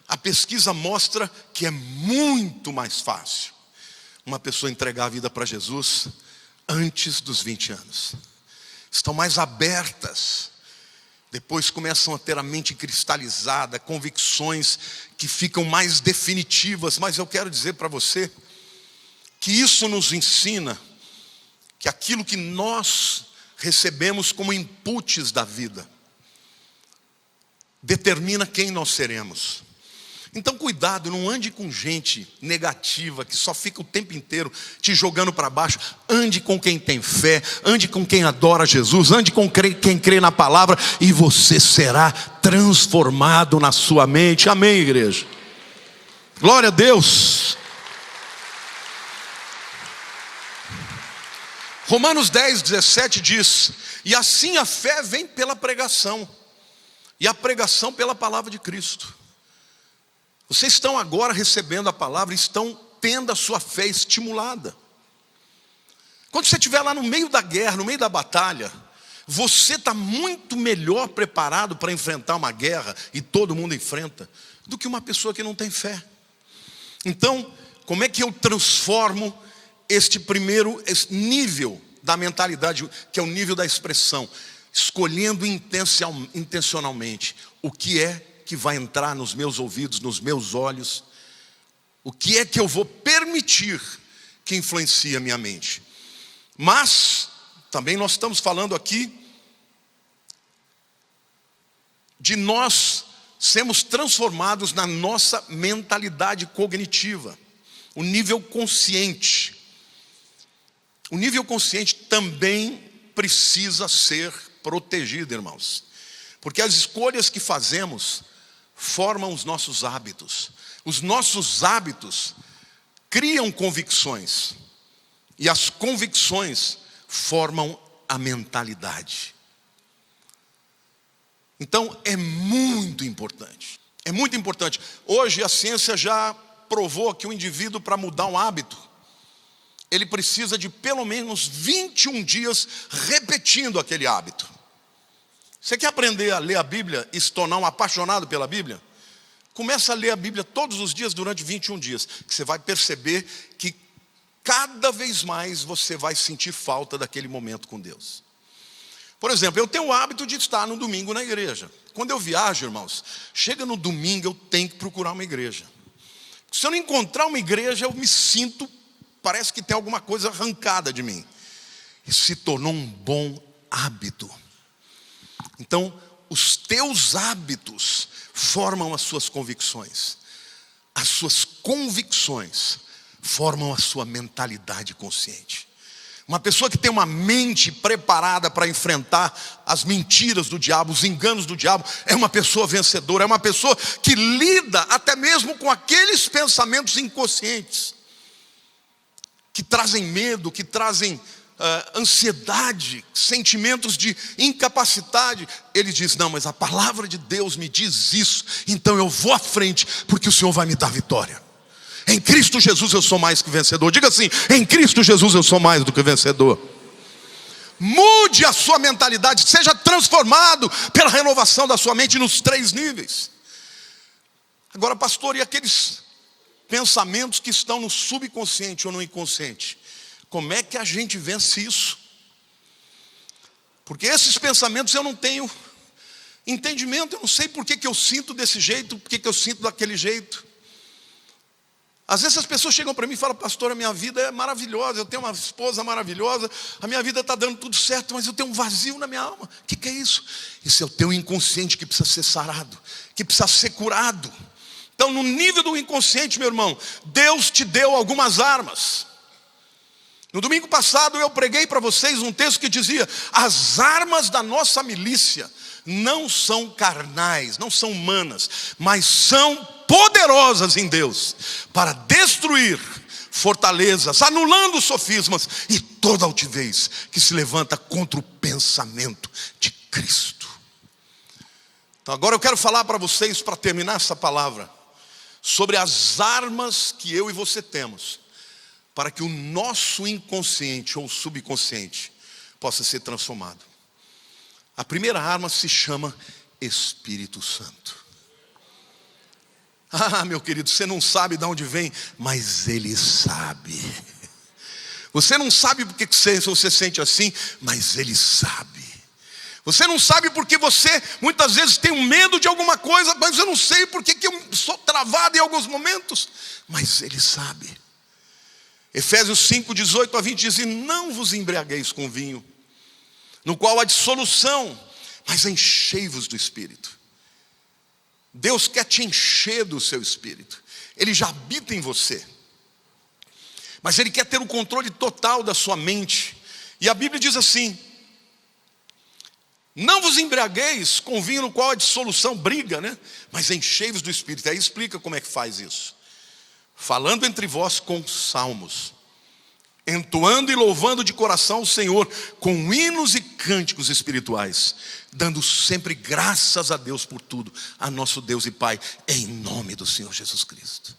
a pesquisa mostra que é muito mais fácil uma pessoa entregar a vida para Jesus antes dos 20 anos. Estão mais abertas. Depois começam a ter a mente cristalizada, convicções que ficam mais definitivas. Mas eu quero dizer para você que isso nos ensina que aquilo que nós recebemos como inputs da vida determina quem nós seremos. Então cuidado, não ande com gente negativa que só fica o tempo inteiro te jogando para baixo. Ande com quem tem fé, ande com quem adora Jesus, ande com quem crê na palavra, e você será transformado na sua mente. Amém, igreja? Glória a Deus. Romanos 10, 17 diz: e assim a fé vem pela pregação, e a pregação pela palavra de Cristo. Vocês estão agora recebendo a palavra, estão tendo a sua fé estimulada. Quando você estiver lá no meio da guerra, no meio da batalha, você está muito melhor preparado para enfrentar uma guerra, e todo mundo enfrenta, do que uma pessoa que não tem fé. Então, como é que eu transformo este nível da mentalidade, que é o nível da expressão? Escolhendo intencionalmente o que é que vai entrar nos meus ouvidos, nos meus olhos, o que é que eu vou permitir que influencie a minha mente. Mas também nós estamos falando aqui de nós sermos transformados na nossa mentalidade cognitiva, o nível consciente. O nível consciente também precisa ser protegido, irmãos, porque as escolhas que fazemos formam os nossos hábitos. Os nossos hábitos criam convicções, e as convicções formam a mentalidade. Então é muito importante. É muito importante. Hoje a ciência já provou que o indivíduo, para mudar um hábito, ele precisa de pelo menos 21 dias repetindo aquele hábito. Você quer aprender a ler a Bíblia e se tornar um apaixonado pela Bíblia? Começa a ler a Bíblia todos os dias durante 21 dias, que você vai perceber que cada vez mais você vai sentir falta daquele momento com Deus. Por exemplo, eu tenho o hábito de estar no domingo na igreja. Quando eu viajo, irmãos, chega no domingo eu tenho que procurar uma igreja. Se eu não encontrar uma igreja, eu me sinto, parece que tem alguma coisa arrancada de mim. Isso se tornou um bom hábito. Então, os teus hábitos formam as suas convicções. As suas convicções formam a sua mentalidade consciente. Uma pessoa que tem uma mente preparada para enfrentar as mentiras do diabo, os enganos do diabo, é uma pessoa vencedora, é uma pessoa que lida até mesmo com aqueles pensamentos inconscientes, que trazem medo, que trazem ansiedade, sentimentos de incapacidade. Ele diz: não, mas a palavra de Deus me diz isso, então eu vou à frente, porque o Senhor vai me dar vitória. Em Cristo Jesus eu sou mais que vencedor. Diga assim: em Cristo Jesus eu sou mais do que vencedor. Mude a sua mentalidade, seja transformado pela renovação da sua mente nos 3 níveis. Agora, pastor, e aqueles pensamentos que estão no subconsciente ou no inconsciente? Como é que a gente vence isso? Porque esses pensamentos eu não tenho entendimento, eu não sei por que eu sinto desse jeito, por que eu sinto daquele jeito. Às vezes as pessoas chegam para mim e falam: pastor, a minha vida é maravilhosa, eu tenho uma esposa maravilhosa, a minha vida está dando tudo certo, mas eu tenho um vazio na minha alma. O que é isso? Isso é o teu inconsciente que precisa ser sarado, que precisa ser curado. Então, no nível do inconsciente, meu irmão, Deus te deu algumas armas. No domingo passado eu preguei para vocês um texto que dizia: as armas da nossa milícia não são carnais, não são humanas, mas são poderosas em Deus para destruir fortalezas, anulando sofismas e toda altivez que se levanta contra o pensamento de Cristo. Então agora eu quero falar para vocês, para terminar essa palavra, sobre as armas que eu e você temos para que o nosso inconsciente ou subconsciente possa ser transformado. A primeira arma se chama Espírito Santo. Ah, meu querido, você não sabe de onde vem, mas Ele sabe. Você não sabe porque você sente assim, mas Ele sabe. Você não sabe porque você muitas vezes tem um medo de alguma coisa, mas eu não sei porque eu sou travado em alguns momentos, mas Ele sabe. Efésios 5, 18 a 20 diz: e não vos embriagueis com vinho, no qual há dissolução, mas enchei-vos do Espírito. Deus quer te encher do seu Espírito. Ele já habita em você, mas Ele quer ter o controle total da sua mente. E a Bíblia diz assim: não vos embriagueis com vinho no qual há dissolução, briga, né? Mas enchei-vos do Espírito. Aí explica como é que faz isso: falando entre vós com salmos, entoando e louvando de coração o Senhor com hinos e cânticos espirituais, dando sempre graças a Deus por tudo, a nosso Deus e Pai, em nome do Senhor Jesus Cristo.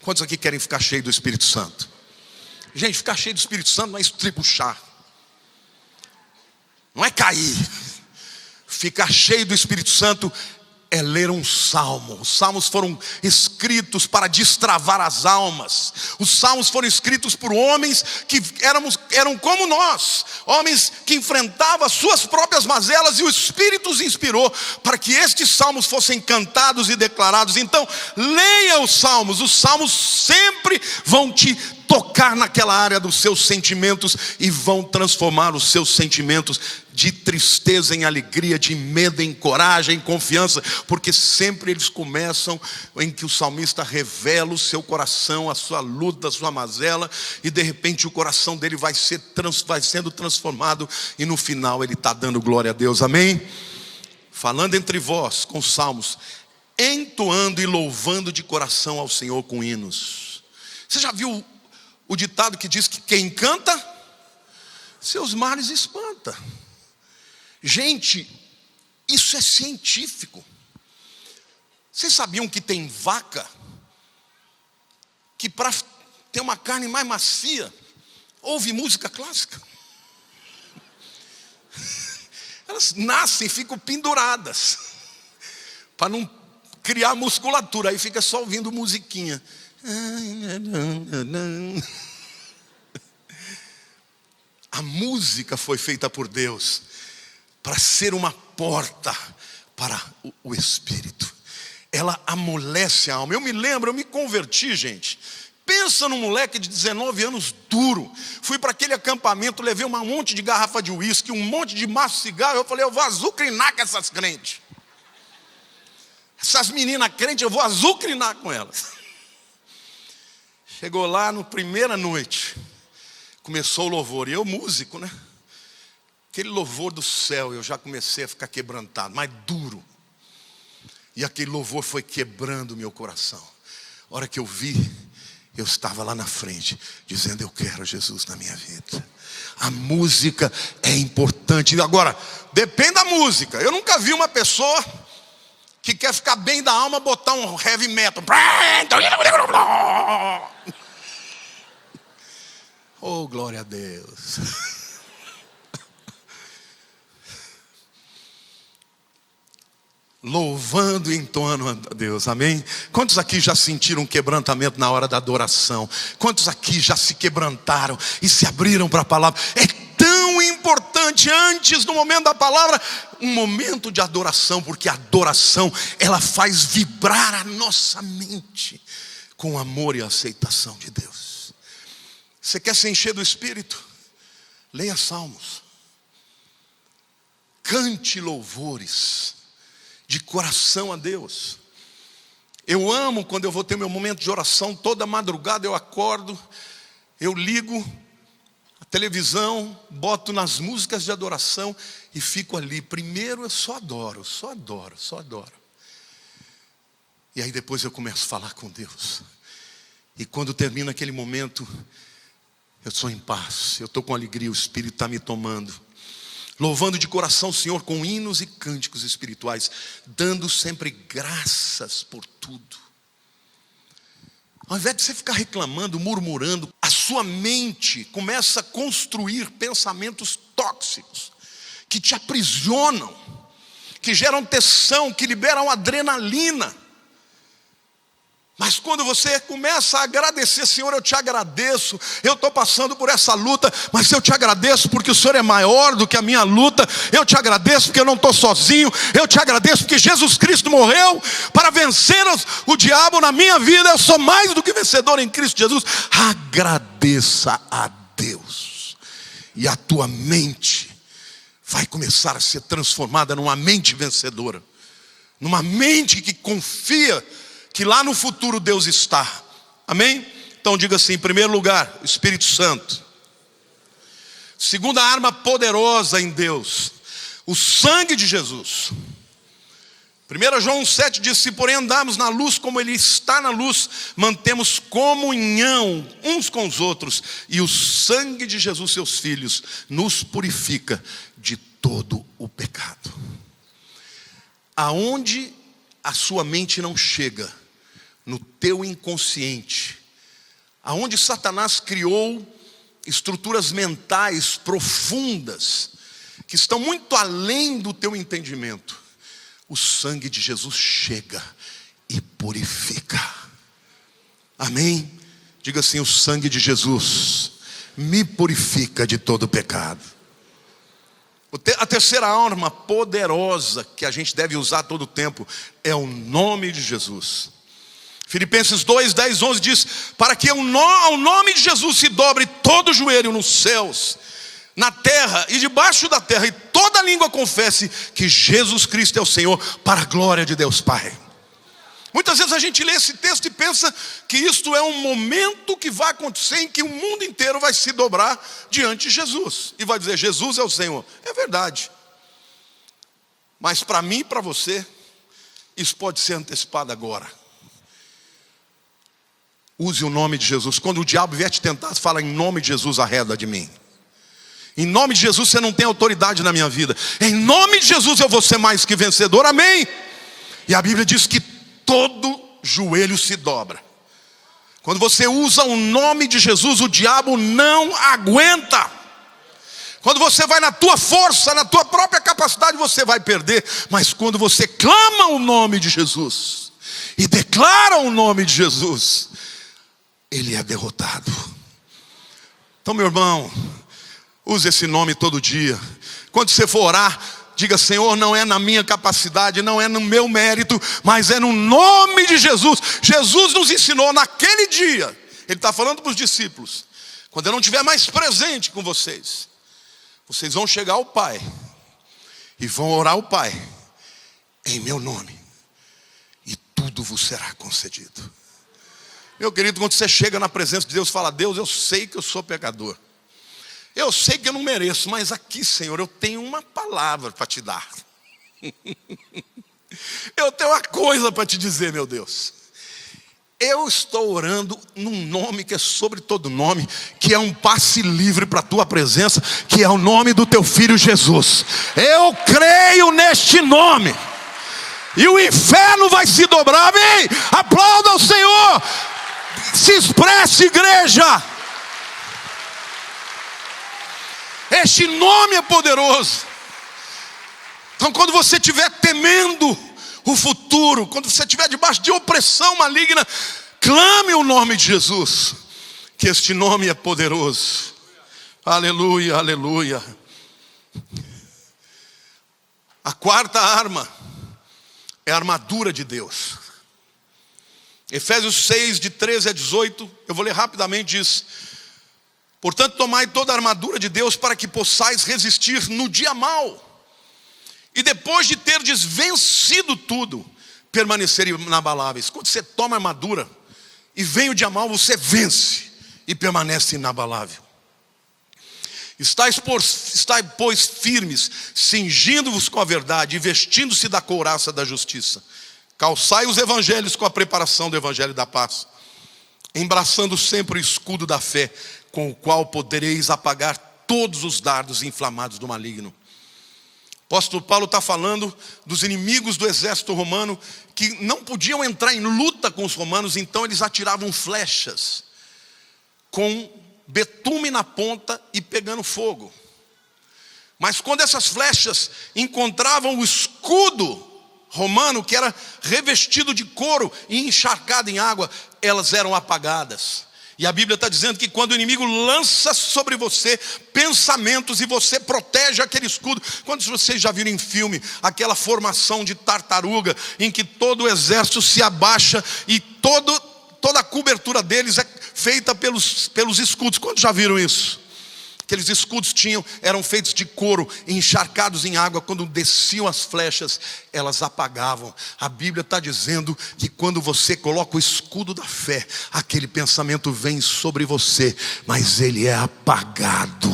Quantos aqui querem ficar cheios do Espírito Santo? Gente, ficar cheio do Espírito Santo não é estribuchar, não é cair. Ficar cheio do Espírito Santo é ler um salmo. Os salmos foram escritos para destravar as almas. Os salmos foram escritos por homens que eram como nós, homens que enfrentavam as suas próprias mazelas, e o Espírito os inspirou para que estes salmos fossem cantados e declarados. Então, leia os salmos sempre vão te tocar naquela área dos seus sentimentos e vão transformar os seus sentimentos de tristeza em alegria, de medo em coragem, em confiança, porque sempre eles começam em que o salmista revela o seu coração, a sua luta, a sua mazela, e de repente o coração dele vai sendo transformado, e no final ele está dando glória a Deus, amém? Falando entre vós com salmos, entoando e louvando de coração ao Senhor com hinos. Você já viu o ditado que diz que quem canta, seus males espanta? Gente, isso é científico. Vocês sabiam que tem vaca que para ter uma carne mais macia, ouve música clássica? Elas nascem e ficam penduradas para não criar musculatura, aí fica só ouvindo musiquinha. A música foi feita por Deus para ser uma porta para o Espírito. Ela amolece a alma. Eu me converti, gente. Pensa num moleque de 19 anos duro. Fui para aquele acampamento, levei um monte de garrafa de uísque, um monte de maço de cigarro. Eu falei, eu vou azucrinar com essas crentes. Essas meninas crentes, eu vou azucrinar com elas. Chegou lá, na primeira noite, começou o louvor. E eu músico, né? Aquele louvor do céu, eu já comecei a ficar quebrantado, mas duro. E aquele louvor foi quebrando o meu coração. A hora que eu vi, eu estava lá na frente, dizendo, eu quero Jesus na minha vida. A música é importante. Agora, depende da música. Eu nunca vi uma pessoa que quer ficar bem da alma botar um heavy metal. Oh, glória a Deus. Louvando e entoando a Deus, amém? Quantos aqui já sentiram um quebrantamento na hora da adoração? Quantos aqui já se quebrantaram e se abriram para a palavra? É tão importante antes do momento da palavra, um momento de adoração, porque a adoração, ela faz vibrar a nossa mente com amor e aceitação de Deus. Você quer se encher do Espírito? Leia salmos, cante louvores de coração a Deus. Eu amo quando eu vou ter meu momento de oração. Toda madrugada eu acordo, eu ligo a televisão, boto nas músicas de adoração e fico ali. Primeiro eu só adoro. E aí depois eu começo a falar com Deus. E quando termina aquele momento, eu sou em paz, eu estou com alegria, o Espírito está me tomando. Louvando de coração o Senhor com hinos e cânticos espirituais, dando sempre graças por tudo. Ao invés de você ficar reclamando, murmurando, a sua mente começa a construir pensamentos tóxicos, que te aprisionam, que geram tensão, que liberam adrenalina. Mas quando você começa a agradecer, Senhor, eu te agradeço, eu estou passando por essa luta, mas eu te agradeço porque o Senhor é maior do que a minha luta, eu te agradeço porque eu não estou sozinho, eu te agradeço porque Jesus Cristo morreu para vencer o diabo na minha vida, eu sou mais do que vencedor em Cristo Jesus. Agradeça a Deus, e a tua mente vai começar a ser transformada numa mente vencedora, numa mente que confia que lá no futuro Deus está, amém? Então diga assim, em primeiro lugar, o Espírito Santo. Segunda arma poderosa em Deus, o sangue de Jesus. 1 João 7 diz, se porém andarmos na luz como Ele está na luz, mantemos comunhão uns com os outros, e o sangue de Jesus, seus filhos, nos purifica de todo o pecado. Aonde a sua mente não chega, no teu inconsciente, aonde Satanás criou estruturas mentais profundas, que estão muito além do teu entendimento, o sangue de Jesus chega e purifica, amém? Diga assim, o sangue de Jesus me purifica de todo pecado. A terceira arma poderosa que a gente deve usar todo o tempo é o nome de Jesus. Filipenses 2, 10, 11 diz: para que ao nome de Jesus se dobre todo o joelho nos céus, na terra e debaixo da terra, e toda língua confesse que Jesus Cristo é o Senhor, para a glória de Deus Pai. Muitas vezes a gente lê esse texto e pensa que isto é um momento que vai acontecer em que o mundo inteiro vai se dobrar diante de Jesus e vai dizer: Jesus é o Senhor. É verdade. Mas para mim e para você, isso pode ser antecipado agora. Use o nome de Jesus. Quando o diabo vier te tentar, fala: em nome de Jesus, arreda de mim. Em nome de Jesus, você não tem autoridade na minha vida. Em nome de Jesus eu vou ser mais que vencedor. Amém. E a Bíblia diz que todo joelho se dobra. Quando você usa o nome de Jesus, o diabo não aguenta. Quando você vai na tua força, na tua própria capacidade, você vai perder. Mas quando você clama o nome de Jesus e declara o nome de Jesus, ele é derrotado. Então, meu irmão, use esse nome todo dia. Quando você for orar, diga: Senhor, não é na minha capacidade, não é no meu mérito, mas é no nome de Jesus. Jesus nos ensinou naquele dia. Ele está falando para os discípulos: quando eu não estiver mais presente com vocês, vocês vão chegar ao Pai e vão orar ao Pai em meu nome, e tudo vos será concedido. Meu querido, quando você chega na presença de Deus, fala: Deus, eu sei que eu sou pecador, eu sei que eu não mereço, mas aqui, Senhor, eu tenho uma palavra para te dar. Eu tenho uma coisa para te dizer, meu Deus. Eu estou orando num nome que é sobre todo nome, que é um passe livre para a tua presença, que é o nome do teu filho Jesus. Eu creio neste nome, e o inferno vai se dobrar. Amém? Aplauda o Senhor. Se expresse, igreja. Este nome é poderoso. Então, quando você estiver temendo o futuro, quando você estiver debaixo de opressão maligna, clame o nome de Jesus, que este nome é poderoso. Aleluia, aleluia. A quarta arma é a armadura de Deus. Efésios 6, de 13 a 18, eu vou ler rapidamente, diz: portanto, tomai toda a armadura de Deus, para que possais resistir no dia mau, e depois de terdes vencido tudo, permanecer inabaláveis. Quando você toma a armadura e vem o dia mau, você vence e permanece inabalável. Estais, pois, firmes, cingindo-vos com a verdade, e vestindo-se da couraça da justiça. Calçai os evangelhos com a preparação do evangelho da paz, embraçando sempre o escudo da fé, com o qual podereis apagar todos os dardos inflamados do maligno. O apóstolo Paulo está falando dos inimigos do exército romano, que não podiam entrar em luta com os romanos, então eles atiravam flechas com betume na ponta e pegando fogo. Mas quando essas flechas encontravam o escudo romano, que era revestido de couro e encharcado em água, elas eram apagadas. E a Bíblia está dizendo que quando o inimigo lança sobre você pensamentos e você protege aquele escudo. Quantos de vocês já viram em filme aquela formação de tartaruga, em que todo o exército se abaixa e toda a cobertura deles é feita pelos escudos? Quantos já viram isso? Aqueles escudos eram feitos de couro, encharcados em água. Quando desciam as flechas, elas apagavam. A Bíblia está dizendo que quando você coloca o escudo da fé, aquele pensamento vem sobre você, mas ele é apagado.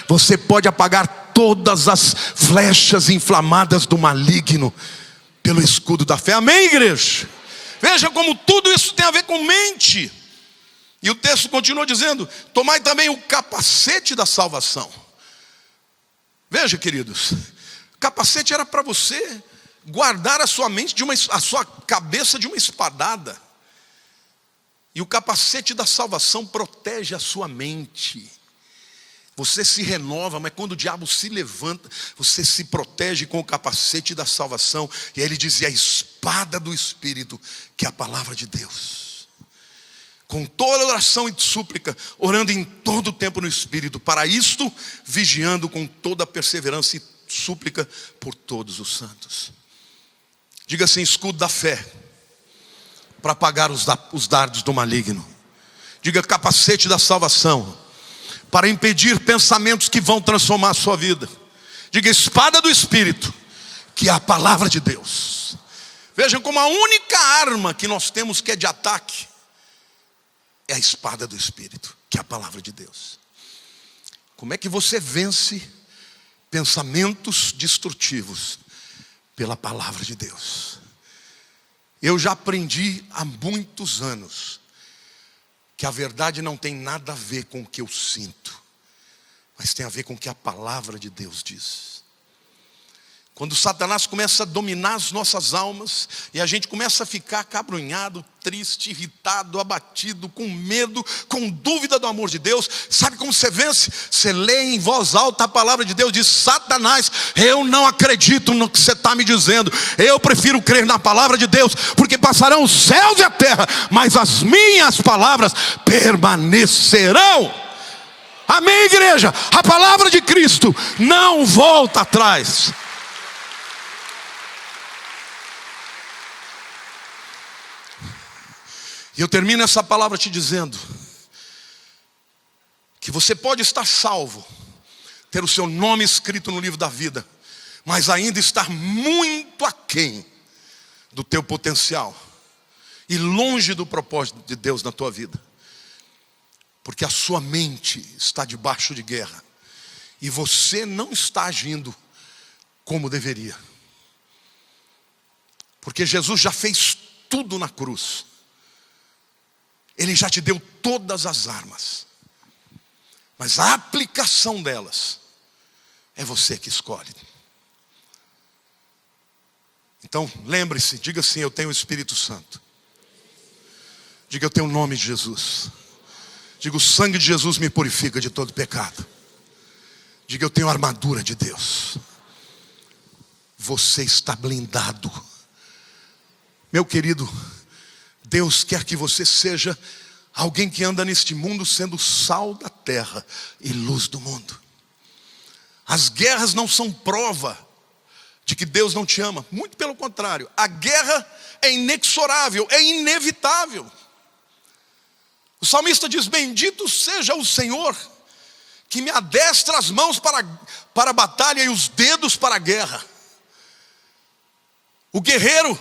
Você pode apagar todas as flechas inflamadas do maligno pelo escudo da fé. Amém, igreja? Veja como tudo isso tem a ver com mente. E o texto continua dizendo: tomai também o capacete da salvação. Veja, queridos, o capacete era para você guardar a sua mente, a sua cabeça de uma espadada. E o capacete da salvação protege a sua mente. Você se renova, mas quando o diabo se levanta, você se protege com o capacete da salvação. E aí ele dizia: a espada do Espírito, que é a palavra de Deus. Com toda oração e súplica, orando em todo o tempo no Espírito, para isto, vigiando com toda perseverança e súplica por todos os santos. Diga assim: escudo da fé. para apagar os dardos do maligno. Diga: capacete da salvação, para impedir pensamentos que vão transformar a sua vida. Diga: espada do Espírito, que é a palavra de Deus. Vejam como a única arma que nós temos que é de ataque é a espada do Espírito, que é a palavra de Deus. Como é que você vence pensamentos destrutivos? Pela palavra de Deus. Eu já aprendi há muitos anos que a verdade não tem nada a ver com o que eu sinto, mas tem a ver com o que a palavra de Deus diz. Quando Satanás começa a dominar as nossas almas e a gente começa a ficar acabrunhado, triste, irritado, abatido, com medo, com dúvida do amor de Deus, sabe como você vence? Você lê em voz alta a palavra de Deus e diz: Satanás, eu não acredito no que você está me dizendo, eu prefiro crer na palavra de Deus, porque passarão os céus e a terra, mas as minhas palavras permanecerão. Amém, igreja? A palavra de Cristo não volta atrás. E eu termino essa palavra te dizendo que você pode estar salvo, ter o seu nome escrito no livro da vida, mas ainda estar muito aquém do teu potencial e longe do propósito de Deus na tua vida, porque a sua mente está debaixo de guerra e você não está agindo como deveria, porque Jesus já fez tudo na cruz. Ele já te deu todas as armas, mas a aplicação delas é você que escolhe. Então lembre-se, diga assim: eu tenho o Espírito Santo. Diga: eu tenho o nome de Jesus. Diga: o sangue de Jesus me purifica de todo pecado. Diga: eu tenho a armadura de Deus. Você está blindado. Meu querido, Deus quer que você seja alguém que anda neste mundo sendo sal da terra e luz do mundo. As guerras não são prova de que Deus não te ama. Muito pelo contrário, a guerra é inexorável, é inevitável. O salmista diz: bendito seja o Senhor, que me adestra as mãos para a batalha e os dedos para a guerra. O guerreiro,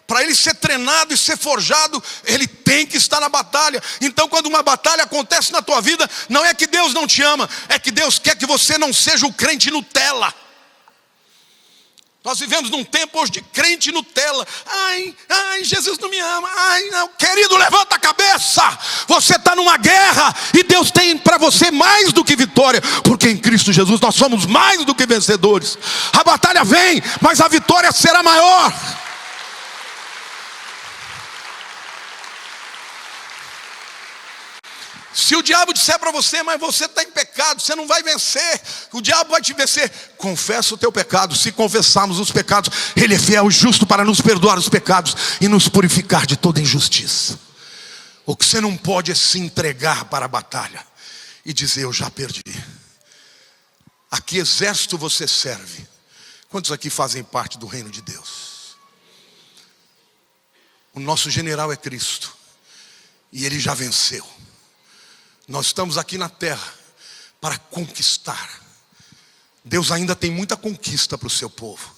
para ele ser treinado e ser forjado, ele tem que estar na batalha. Então quando uma batalha acontece na tua vida, não é que Deus não te ama, é que Deus quer que você não seja o crente Nutella. Nós vivemos num tempo hoje de crente Nutella. Ai, Jesus não me ama. Ai, não. Querido, levanta a cabeça. Você está numa guerra e Deus tem para você mais do que vitória, porque em Cristo Jesus nós somos mais do que vencedores. A batalha vem, mas a vitória será maior. Se o diabo disser para você: mas você está em pecado, você não vai vencer, o diabo vai te vencer. Confessa o teu pecado. Se confessarmos os pecados, Ele é fiel e justo para nos perdoar os pecados e nos purificar de toda injustiça. O que você não pode é se entregar para a batalha e dizer: eu já perdi. A que exército você serve? Quantos aqui fazem parte do reino de Deus? O nosso general é Cristo e Ele já venceu. Nós estamos aqui na terra para conquistar. Deus ainda tem muita conquista para o seu povo.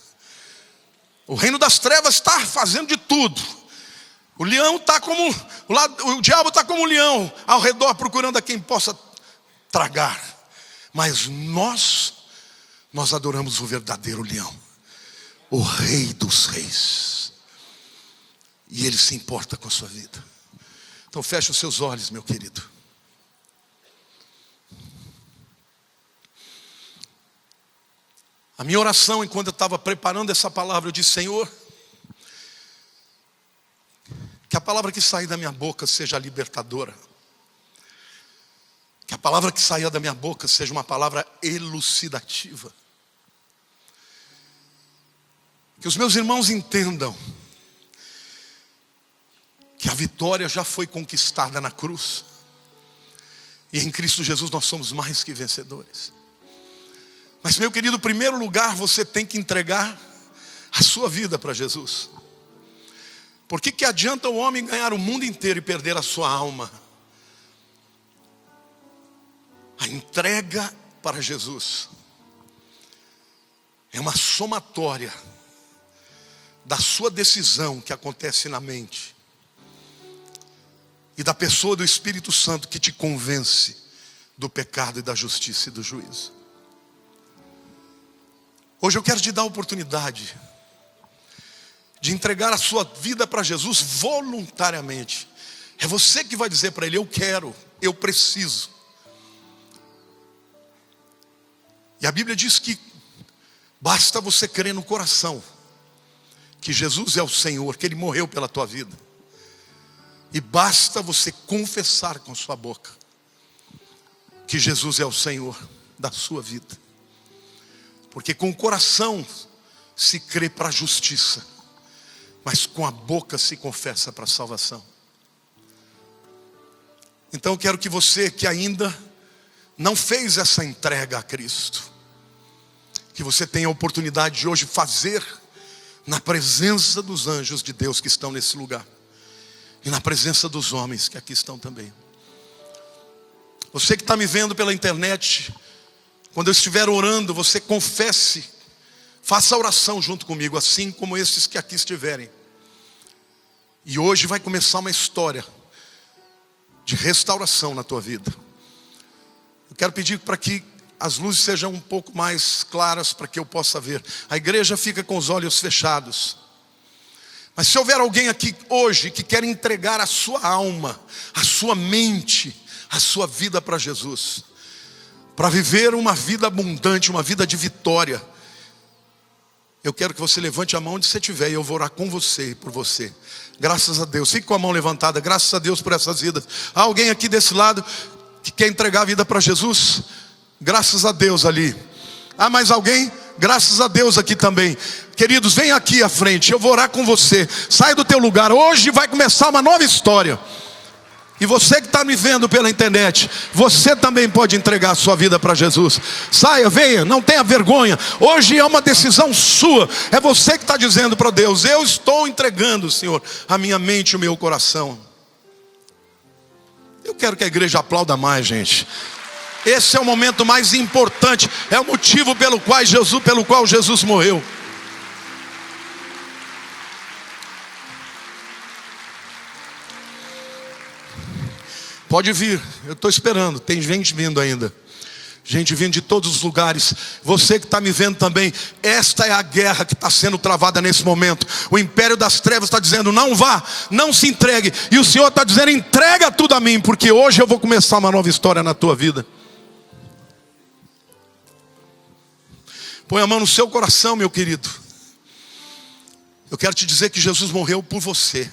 O reino das trevas está fazendo de tudo. O leão está como o diabo está como um leão ao redor, procurando a quem possa tragar. Mas nós adoramos o verdadeiro leão, o Rei dos Reis, e Ele se importa com a sua vida. Então feche os seus olhos, meu querido. A minha oração, enquanto eu estava preparando essa palavra, eu disse: Senhor, que a palavra que sair da minha boca seja libertadora. Que a palavra que saia da minha boca seja uma palavra elucidativa. Que os meus irmãos entendam que a vitória já foi conquistada na cruz. E em Cristo Jesus nós somos mais que vencedores. Mas, meu querido, em primeiro lugar você tem que entregar a sua vida para Jesus. Por que adianta o homem ganhar o mundo inteiro e perder a sua alma? A entrega para Jesus é uma somatória da sua decisão que acontece na mente e da pessoa do Espírito Santo que te convence do pecado e da justiça e do juízo. Hoje eu quero te dar a oportunidade de entregar a sua vida para Jesus voluntariamente. É você que vai dizer para Ele: eu quero, eu preciso. E a Bíblia diz que basta você crer no coração que Jesus é o Senhor, que Ele morreu pela tua vida. E basta você confessar com sua boca que Jesus é o Senhor da sua vida. Porque com o coração se crê para a justiça, mas com a boca se confessa para a salvação. Então eu quero que você que ainda não fez essa entrega a Cristo, que você tenha a oportunidade de hoje fazer na presença dos anjos de Deus que estão nesse lugar, e na presença dos homens que aqui estão também. Você que está me vendo pela internet, quando eu estiver orando, você confesse, faça a oração junto comigo, assim como esses que aqui estiverem. E hoje vai começar uma história de restauração na tua vida. Eu quero pedir para que as luzes sejam um pouco mais claras para que eu possa ver. A igreja fica com os olhos fechados. Mas se houver alguém aqui hoje que quer entregar a sua alma, a sua mente, a sua vida para Jesus, para viver uma vida abundante, uma vida de vitória, eu quero que você levante a mão onde você estiver e eu vou orar com você e por você. Graças a Deus, fique com a mão levantada. Graças a Deus por essas vidas. Há alguém aqui desse lado que quer entregar a vida para Jesus? Graças a Deus ali. Há mais alguém? Graças a Deus aqui também. Queridos, vem aqui à frente, eu vou orar com você. Sai do teu lugar, hoje vai começar uma nova história. E você que está me vendo pela internet, você também pode entregar a sua vida para Jesus. Saia, venha, não tenha vergonha. Hoje é uma decisão sua. É você que está dizendo para Deus: eu estou entregando, Senhor, a minha mente e o meu coração. Eu quero que a igreja aplauda mais, gente. Esse é o momento mais importante. É o motivo pelo qual Jesus morreu. Pode vir, eu estou esperando. Tem gente vindo ainda. Gente vindo de todos os lugares. Você que está me vendo também. Esta é a guerra que está sendo travada nesse momento. O império das trevas está dizendo: não vá, não se entregue. E o Senhor está dizendo: entrega tudo a mim, porque hoje eu vou começar uma nova história na tua vida. Põe a mão no seu coração, meu querido. Eu quero te dizer que Jesus morreu por você,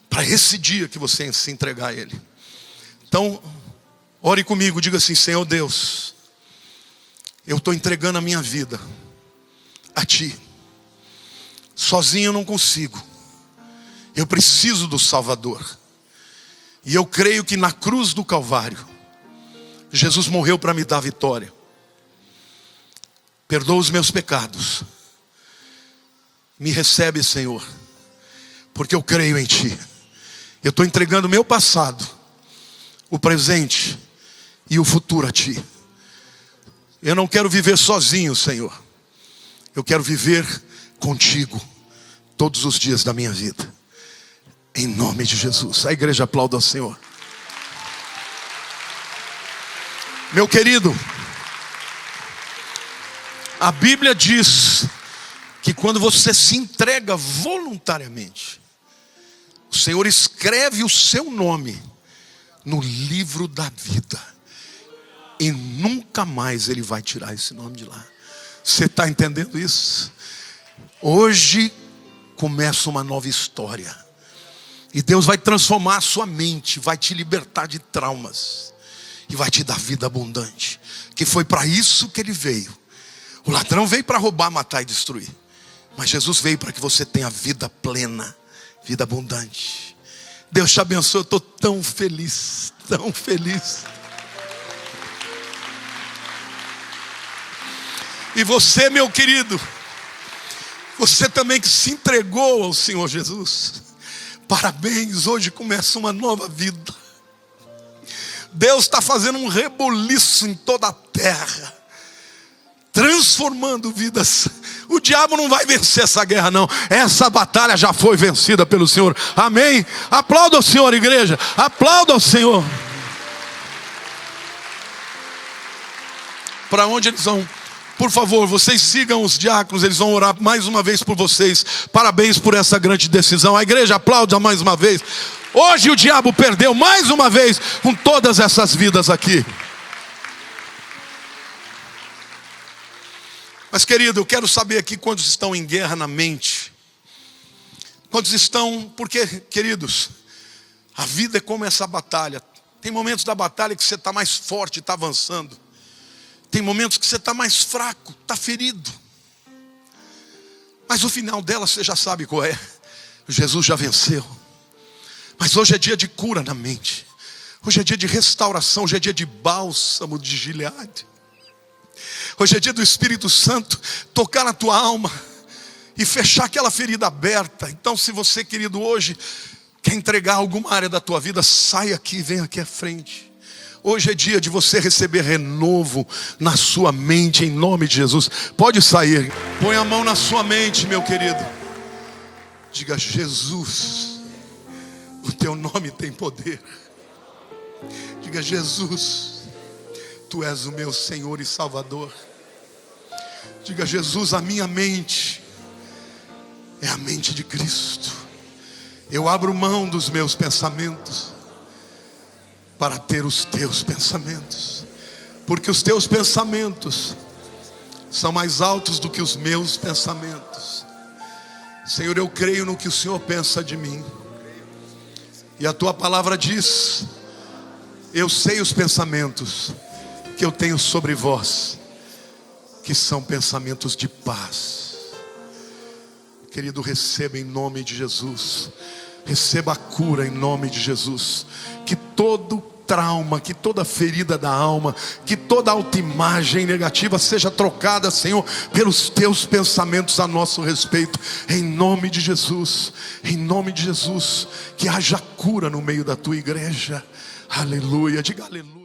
para esse dia que você se entregar a Ele. Então, ore comigo, diga assim: Senhor Deus, eu estou entregando a minha vida a Ti. Sozinho eu não consigo. Eu preciso do Salvador. E eu creio que na cruz do Calvário, Jesus morreu para me dar vitória. Perdoa os meus pecados. Me recebe, Senhor, porque eu creio em Ti. Eu estou entregando o meu passado, o presente e o futuro a Ti. Eu não quero viver sozinho, Senhor. Eu quero viver contigo todos os dias da minha vida. Em nome de Jesus. A igreja aplauda ao Senhor. Meu querido, a Bíblia diz que quando você se entrega voluntariamente, o Senhor escreve o seu nome no livro da vida. E nunca mais Ele vai tirar esse nome de lá. Você está entendendo isso? Hoje começa uma nova história. E Deus vai transformar a sua mente, vai te libertar de traumas. E vai te dar vida abundante. Que foi para isso que Ele veio. O ladrão veio para roubar, matar e destruir. Mas Jesus veio para que você tenha vida plena, vida abundante. Deus te abençoe, eu estou tão feliz, tão feliz. E você, meu querido, Você também que se entregou ao Senhor Jesus, parabéns, hoje começa uma nova vida. Deus está fazendo um rebuliço em toda a terra, transformando vidas. O diabo não vai vencer essa guerra não. Essa batalha já foi vencida pelo Senhor. Amém? Aplauda o Senhor, igreja. Aplauda o Senhor. Para onde eles vão? Por favor, vocês sigam os diáconos. Eles vão orar mais uma vez por vocês. Parabéns por essa grande decisão. A igreja aplauda mais uma vez. Hoje o diabo perdeu mais uma vez com todas essas vidas aqui. Mas querido, eu quero saber aqui quantos estão em guerra na mente. Quantos estão, porque queridos, a vida é como essa batalha. Tem momentos da batalha que você está mais forte, está avançando. Tem momentos que você está mais fraco, está ferido. Mas o final dela você já sabe qual é. Jesus já venceu. Mas hoje é dia de cura na mente. Hoje é dia de restauração. Hoje é dia de bálsamo de Gileade. Hoje é dia do Espírito Santo tocar na tua alma e fechar aquela ferida aberta. Então, se você, querido, hoje quer entregar alguma área da tua vida, sai aqui, vem aqui à frente. Hoje é dia de você receber renovo na sua mente, em nome de Jesus. Pode sair. Põe a mão na sua mente, meu querido. Diga: Jesus, o teu nome tem poder. Diga: Jesus, tu és o meu Senhor e Salvador. Diga: Jesus, a minha mente é a mente de Cristo. Eu abro mão dos meus pensamentos para ter os teus pensamentos, porque os teus pensamentos são mais altos do que os meus pensamentos. Senhor, eu creio no que o Senhor pensa de mim, e a tua palavra diz: eu sei os pensamentos que eu tenho sobre vós, que são pensamentos de paz. Querido, receba em nome de Jesus. Receba a cura em nome de Jesus. Que todo trauma, que toda ferida da alma, que toda autoimagem negativa seja trocada, Senhor, pelos teus pensamentos a nosso respeito, em nome de Jesus. Em nome de Jesus, que haja cura no meio da tua igreja. Aleluia, diga aleluia.